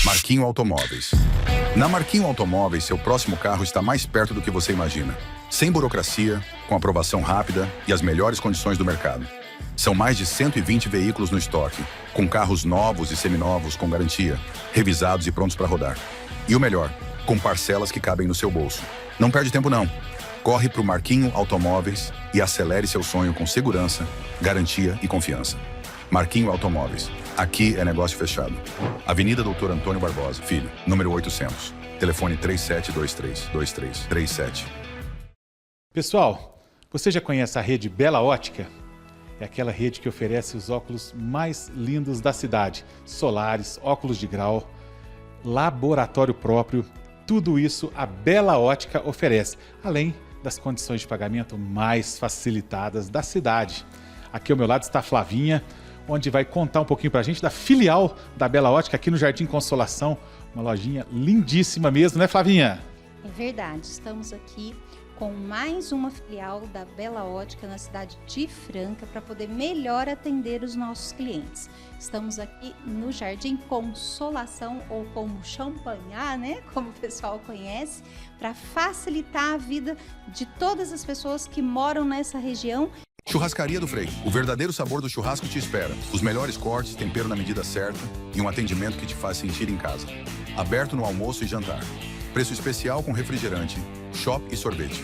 Marquinho Automóveis. Na Marquinho Automóveis, seu próximo carro está mais perto do que você imagina. Sem burocracia, com aprovação rápida e as melhores condições do mercado. São mais de 120 veículos no estoque, com carros novos e seminovos com garantia, revisados e prontos para rodar. E o melhor, com parcelas que cabem no seu bolso. Não perde tempo não. Corre para o Marquinho Automóveis e acelere seu sonho com segurança, garantia e confiança. Marquinho Automóveis. Aqui é negócio fechado. Avenida Doutor Antônio Barbosa, Filho, número 800. Telefone 3723-2337. Pessoal, você já conhece a rede Bela Ótica? É aquela rede que oferece os óculos mais lindos da cidade. Solares, óculos de grau, laboratório próprio. Tudo isso a Bela Ótica oferece, além das condições de pagamento mais facilitadas da cidade. Aqui ao meu lado está a Flavinha, onde vai contar um pouquinho pra gente da filial da Bela Ótica aqui no Jardim Consolação. Uma lojinha lindíssima mesmo, né, Flavinha? É verdade, estamos aqui com mais uma filial da Bela Ótica na cidade de Franca para poder melhor atender os nossos clientes. Estamos aqui no Jardim Consolação, ou como Champanhar, né? Como o pessoal conhece, para facilitar a vida de todas as pessoas que moram nessa região. Churrascaria do Frei. O verdadeiro sabor do churrasco te espera. Os melhores cortes, tempero na medida certa e um atendimento que te faz sentir em casa. Aberto no almoço e jantar. Preço especial com refrigerante, chopp e sorvete.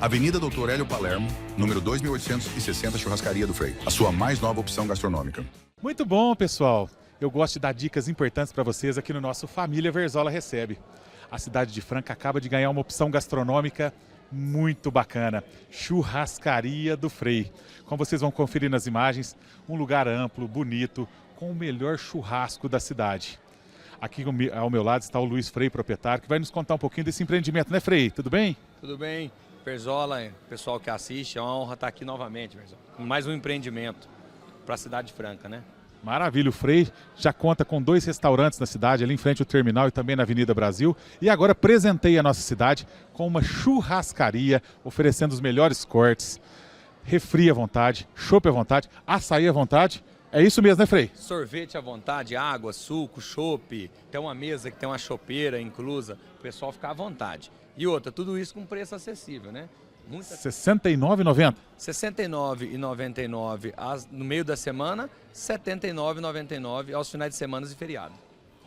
Avenida Doutor Hélio Palermo, número 2860, Churrascaria do Frei. A sua mais nova opção gastronômica. Muito bom, pessoal. Eu gosto de dar dicas importantes para vocês aqui no nosso Família Verzola Recebe. A cidade de Franca acaba de ganhar uma opção gastronômica muito bacana. Churrascaria do Frei. Como vocês vão conferir nas imagens, um lugar amplo, bonito, com o melhor churrasco da cidade. Aqui ao meu lado está o Luiz Frei, proprietário, que vai nos contar um pouquinho desse empreendimento, né, Frei? Tudo bem? Tudo bem. Verzola, pessoal que assiste, é uma honra estar aqui novamente, Verzola. Mais um empreendimento para a cidade de Franca, né? Maravilha, o Frei já conta com 2 restaurantes na cidade, ali em frente ao terminal e também na Avenida Brasil. E agora presenteia a nossa cidade com uma churrascaria, oferecendo os melhores cortes, refri à vontade, chopp à vontade, açaí à vontade. É isso mesmo, né, Frei? Sorvete à vontade, água, suco, chopp, tem uma mesa que tem uma chopeira inclusa, o pessoal fica à vontade. E outra, tudo isso com preço acessível, né? R$ 69,90. R$ 69,99 no meio da semana, R$ 79,99 aos finais de semana e feriado.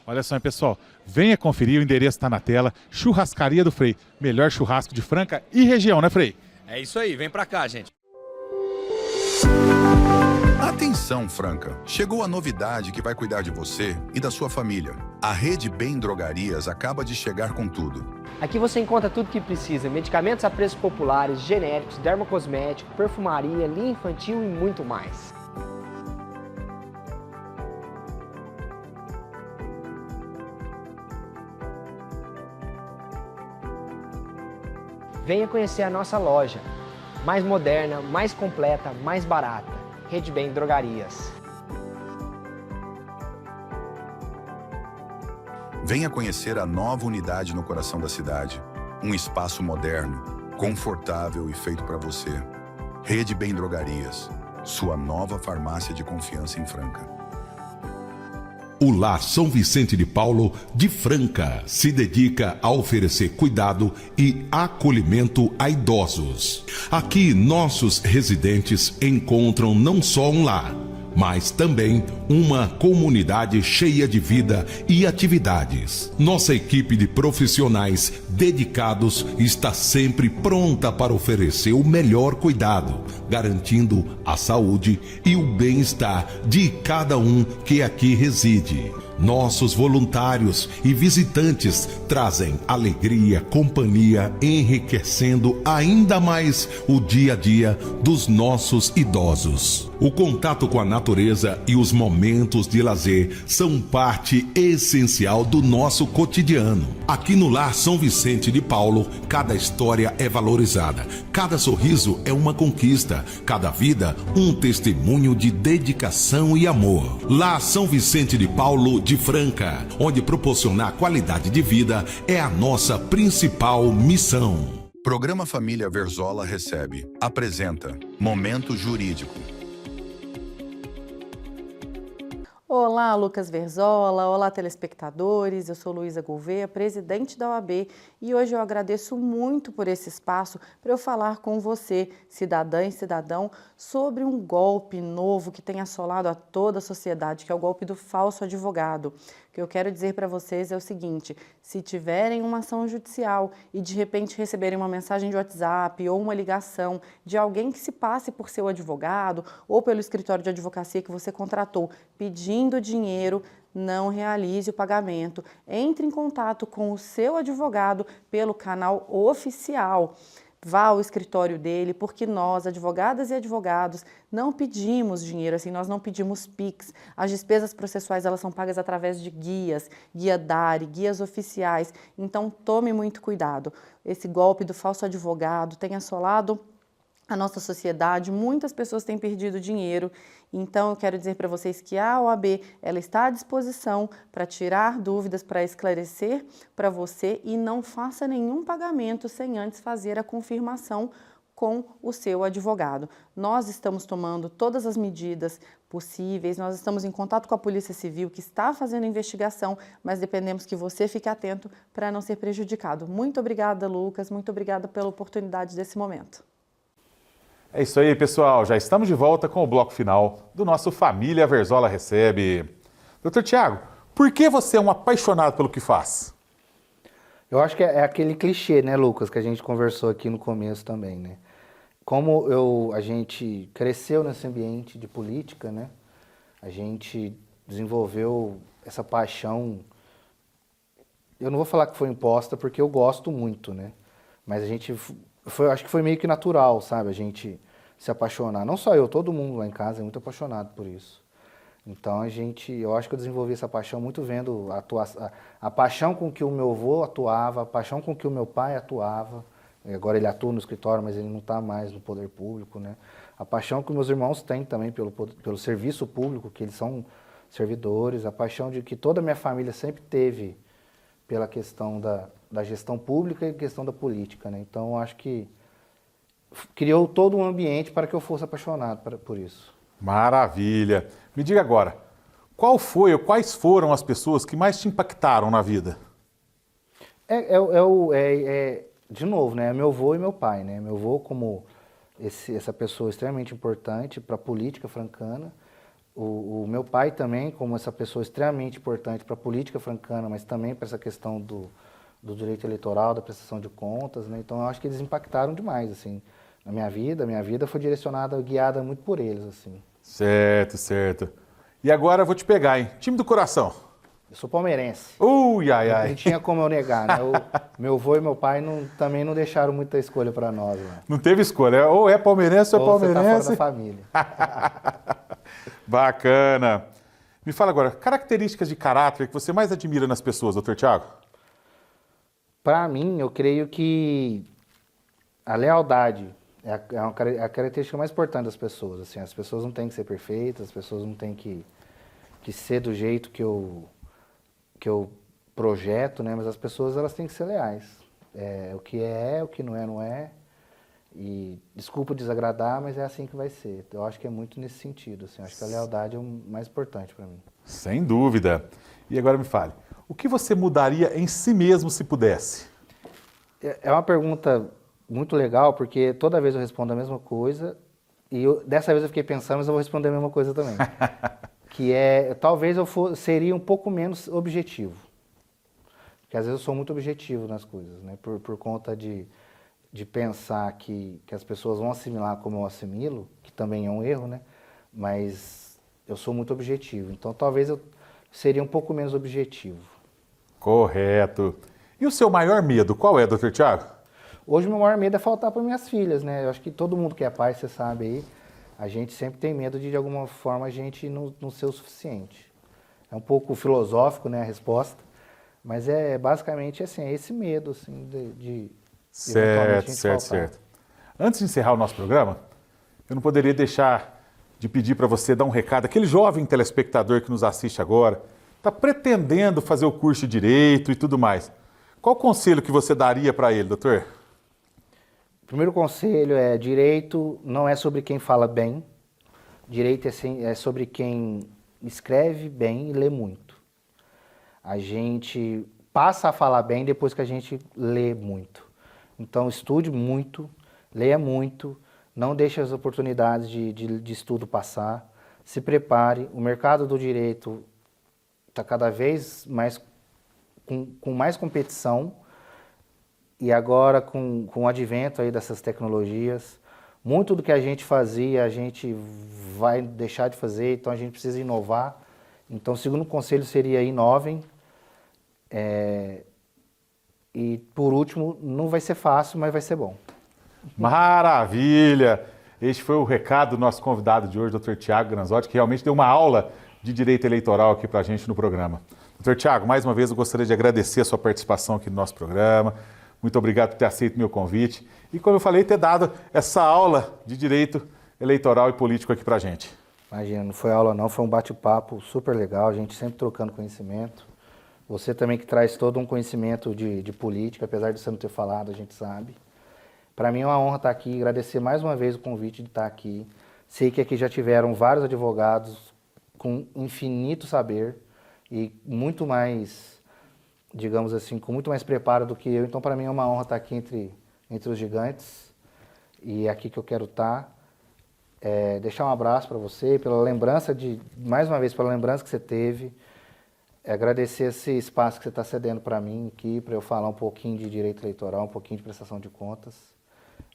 Olha só, hein, pessoal, venha conferir, o endereço está na tela. Churrascaria do Frei, melhor churrasco de Franca e região, né, Frei? É isso aí, vem pra cá, gente. Atenção, Franca! Chegou a novidade que vai cuidar de você e da sua família. A Rede Bem Drogarias acaba de chegar com tudo. Aqui você encontra tudo que precisa, medicamentos a preços populares, genéricos, dermocosmético, perfumaria, linha infantil e muito mais. Venha conhecer a nossa loja, mais moderna, mais completa, mais barata. Rede Bem Drogarias. Venha conhecer a nova unidade no coração da cidade. Um espaço moderno, confortável e feito para você. Rede Bem Drogarias, sua nova farmácia de confiança em Franca. O Lar São Vicente de Paulo de Franca se dedica a oferecer cuidado e acolhimento a idosos. Aqui, nossos residentes encontram não só um lar, mas também uma comunidade cheia de vida e atividades. Nossa equipe de profissionais dedicados está sempre pronta para oferecer o melhor cuidado, garantindo a saúde e o bem-estar de cada um que aqui reside. Nossos voluntários e visitantes trazem alegria, companhia, enriquecendo ainda mais o dia a dia dos nossos idosos. O contato com a natureza e os momentos de lazer são parte essencial do nosso cotidiano. Aqui no Lar São Vicente de Paulo, cada história é valorizada, cada sorriso é uma conquista, cada vida um testemunho de dedicação e amor. Lar São Vicente de Paulo de Franca, onde proporcionar qualidade de vida é a nossa principal missão. Programa Família Verzola recebe, apresenta Momento Jurídico. Olá, Lucas Verzola, olá telespectadores, eu sou Luísa Gouveia, presidente da OAB, e hoje eu agradeço muito por esse espaço para eu falar com você, cidadã e cidadão, sobre um golpe novo que tem assolado a toda a sociedade, que é o golpe do falso advogado. O que eu quero dizer para vocês é o seguinte: se tiverem uma ação judicial e de repente receberem uma mensagem de WhatsApp ou uma ligação de alguém que se passe por seu advogado ou pelo escritório de advocacia que você contratou pedindo dinheiro, não realize o pagamento. Entre em contato com o seu advogado pelo canal oficial. Vá ao escritório dele, porque nós, advogadas e advogados, não pedimos dinheiro, assim, nós não pedimos PIX. As despesas processuais, elas são pagas através de guias, guia DARI, guias oficiais. Então, tome muito cuidado. Esse golpe do falso advogado tem assolado a nossa sociedade, muitas pessoas têm perdido dinheiro. Então, eu quero dizer para vocês que a OAB ela está à disposição para tirar dúvidas, para esclarecer para você, e não faça nenhum pagamento sem antes fazer a confirmação com o seu advogado. Nós estamos tomando todas as medidas possíveis, nós estamos em contato com a Polícia Civil, que está fazendo investigação, mas dependemos que você fique atento para não ser prejudicado. Muito obrigada, Lucas, muito obrigada pela oportunidade desse momento. É isso aí, pessoal. Já estamos de volta com o bloco final do nosso Família Verzola Recebe. Doutor Tiago, por que você é um apaixonado pelo que faz? Eu acho que é aquele clichê, né, Lucas, que a gente conversou aqui no começo também, né? Como a gente cresceu nesse ambiente de política, né? A gente desenvolveu essa paixão. Eu não vou falar que foi imposta, porque eu gosto muito, né? Mas a gente... acho que foi meio que natural, sabe? A gente se apaixonar. Não só eu, todo mundo lá em casa é muito apaixonado por isso. Então eu acho que eu desenvolvi essa paixão muito vendo a paixão com que o meu avô atuava, a paixão com que o meu pai atuava. Agora ele atua no escritório, mas ele não está mais no poder público, né? A paixão que meus irmãos têm também pelo serviço público, que eles são servidores, a paixão de que toda a minha família sempre teve pela questão da gestão pública e questão da política, né? Então, eu acho que criou todo um ambiente para que eu fosse apaixonado por isso. Maravilha! Me diga agora, qual foi ou quais foram as pessoas que mais te impactaram na vida? De novo, né? Meu avô e meu pai, né? Meu avô como essa pessoa extremamente importante para a política francana, o meu pai também como essa pessoa extremamente importante para a política francana, mas também para essa questão do direito eleitoral, da prestação de contas, né? Então eu acho que eles impactaram demais, assim, na minha vida. A minha vida foi direcionada, guiada muito por eles, assim. Certo, certo. E agora eu vou te pegar, hein? Time do coração. Eu sou palmeirense. Não tinha como eu negar, né? Meu avô e meu pai também não deixaram muita escolha para nós. Né? Não teve escolha, ou é palmeirense ou é palmeirense. Você tá fora da família. Bacana. Me fala agora, características de caráter que você mais admira nas pessoas, doutor Tiago? Para mim, eu creio que a lealdade é a característica mais importante das pessoas. Assim, as pessoas não têm que ser perfeitas, as pessoas não têm que ser do jeito que eu projeto, né? Mas as pessoas elas têm que ser leais. O que é, o que não é, não é. E desculpa desagradar, mas é assim que vai ser. Eu acho que é muito nesse sentido. Assim. Eu acho que a lealdade é o mais importante para mim. Sem dúvida. E agora me fale, o que você mudaria em si mesmo se pudesse? É uma pergunta muito legal, porque toda vez eu respondo a mesma coisa. E dessa vez eu fiquei pensando, mas eu vou responder a mesma coisa também. Que talvez eu seria um pouco menos objetivo. Porque às vezes eu sou muito objetivo nas coisas, né? Por conta de pensar que as pessoas vão assimilar como eu assimilo, que também é um erro, né? Mas eu sou muito objetivo. Então talvez eu seria um pouco menos objetivo. Correto. E o seu maior medo, qual é, doutor Tiago? Hoje o meu maior medo é faltar para minhas filhas, né? Eu acho que todo mundo que é pai, você sabe aí, a gente sempre tem medo de alguma forma, a gente não ser o suficiente. É um pouco filosófico, né, a resposta, mas basicamente assim, é esse medo, assim, de Certo. Antes de encerrar o nosso programa, eu não poderia deixar de pedir para você dar um recado. Aquele jovem telespectador que nos assiste agora, está pretendendo fazer o curso de Direito e tudo mais. Qual o conselho que você daria para ele, doutor? O primeiro conselho é: direito não é sobre quem fala bem, direito é sobre quem escreve bem e lê muito. A gente passa a falar bem depois que a gente lê muito. Então estude muito, leia muito, não deixe as oportunidades de estudo passar, se prepare. O mercado do direito está cada vez mais com mais competição. E agora, com o advento aí dessas tecnologias, muito do que a gente fazia, a gente vai deixar de fazer, então a gente precisa inovar. Então, o segundo conselho seria: inovem. E, por último, não vai ser fácil, mas vai ser bom. Maravilha! Este foi o recado do nosso convidado de hoje, doutor Tiago Granzotti, que realmente deu uma aula de direito eleitoral aqui para a gente no programa. Doutor Tiago, mais uma vez eu gostaria de agradecer a sua participação aqui no nosso programa. Muito obrigado por ter aceito meu convite e, como eu falei, ter dado essa aula de direito eleitoral e político aqui pra gente. Imagina, não foi aula não, foi um bate-papo super legal, a gente sempre trocando conhecimento. Você também que traz todo um conhecimento de política, apesar de você não ter falado, a gente sabe. Para mim é uma honra estar aqui, agradecer mais uma vez o convite de estar aqui. Sei que aqui já tiveram vários advogados com infinito saber e muito mais, digamos assim, com muito mais preparo do que eu. Então, para mim é uma honra estar aqui entre os gigantes e é aqui que eu quero estar. Deixar um abraço para você, pela lembrança mais uma vez, pela lembrança que você teve. Agradecer esse espaço que você está cedendo para mim aqui, para eu falar um pouquinho de direito eleitoral, um pouquinho de prestação de contas.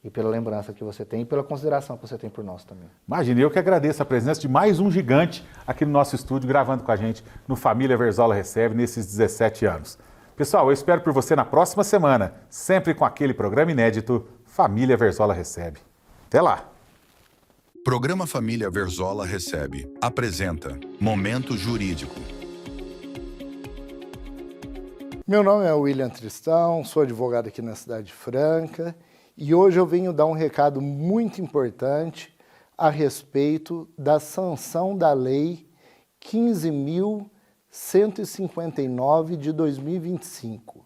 E pela lembrança que você tem e pela consideração que você tem por nós também. Imagine, eu que agradeço a presença de mais um gigante aqui no nosso estúdio, gravando com a gente no Família Verzola Recebe, nesses 17 anos. Pessoal, eu espero por você na próxima semana, sempre com aquele programa inédito Família Verzola Recebe. Até lá! Programa Família Verzola Recebe apresenta Momento Jurídico. Meu nome é William Tristão, sou advogado aqui na Cidade Franca E hoje eu venho dar um recado muito importante a respeito da sanção da Lei 15.159 de 2025.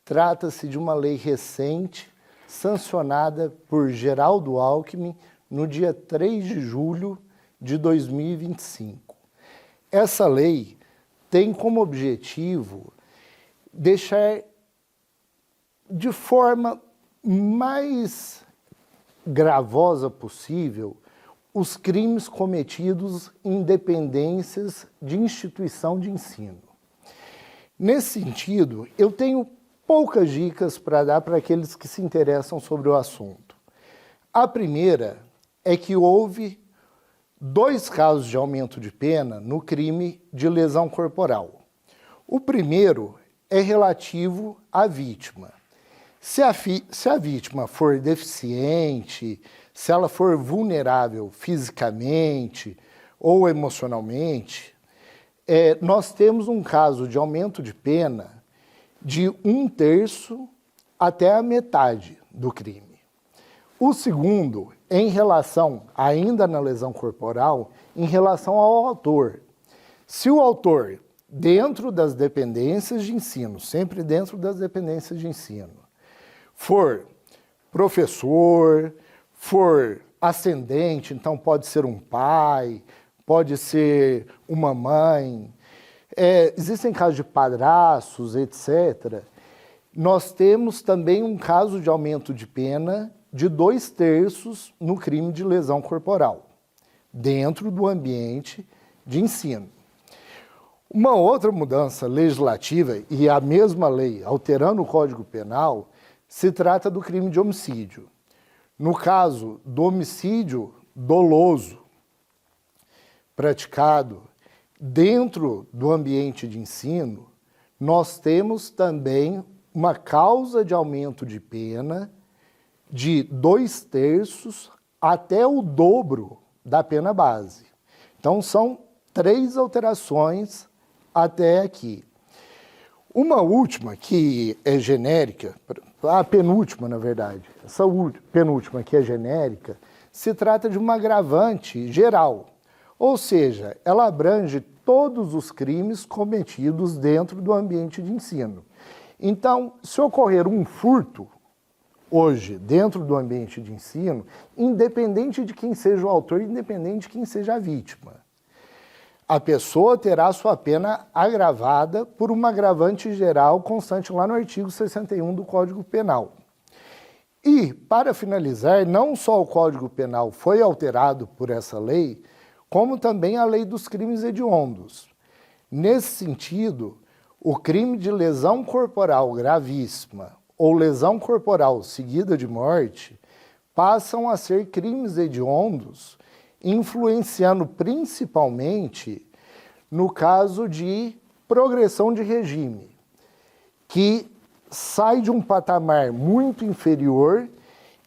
Trata-se de uma lei recente, sancionada por Geraldo Alckmin no dia 3 de julho de 2025. Essa lei tem como objetivo deixar de forma mais gravosa possível os crimes cometidos em dependências de instituição de ensino. Nesse sentido, eu tenho poucas dicas para dar para aqueles que se interessam sobre o assunto. A primeira é que houve 2 casos de aumento de pena no crime de lesão corporal. O primeiro é relativo à vítima. Se a vítima for deficiente, se ela for vulnerável fisicamente ou emocionalmente, nós temos um caso de aumento de pena de 1/3 até a metade do crime. O segundo, em relação, ainda na lesão corporal, em relação ao autor. Se o autor, dentro das dependências de ensino, sempre dentro das dependências de ensino, for professor, for ascendente, então pode ser um pai, pode ser uma mãe, existem casos de padrastos, etc. Nós temos também um caso de aumento de pena de 2/3 no crime de lesão corporal, dentro do ambiente de ensino. Uma outra mudança legislativa, e a mesma lei alterando o Código Penal, se trata do crime de homicídio. No caso do homicídio doloso praticado dentro do ambiente de ensino, nós temos também uma causa de aumento de pena de 2/3 até o dobro da pena base. Então, são 3 alterações até aqui. Uma última, que é genérica, a penúltima, na verdade, essa penúltima que é genérica, se trata de uma agravante geral, ou seja, ela abrange todos os crimes cometidos dentro do ambiente de ensino. Então, se ocorrer um furto, hoje, dentro do ambiente de ensino, independente de quem seja o autor, independente de quem seja a vítima, a pessoa terá sua pena agravada por uma agravante geral constante lá no artigo 61 do Código Penal. E, para finalizar, não só o Código Penal foi alterado por essa lei, como também a lei dos crimes hediondos. Nesse sentido, o crime de lesão corporal gravíssima ou lesão corporal seguida de morte passam a ser crimes hediondos, influenciando principalmente no caso de progressão de regime, que sai de um patamar muito inferior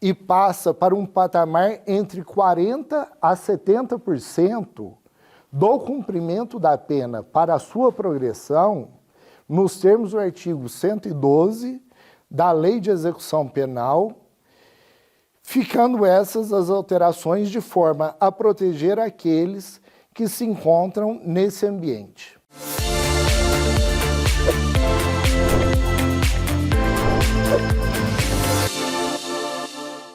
e passa para um patamar entre 40% a 70% do cumprimento da pena para a sua progressão, nos termos do artigo 112 da Lei de Execução Penal, ficando essas as alterações de forma a proteger aqueles que se encontram nesse ambiente.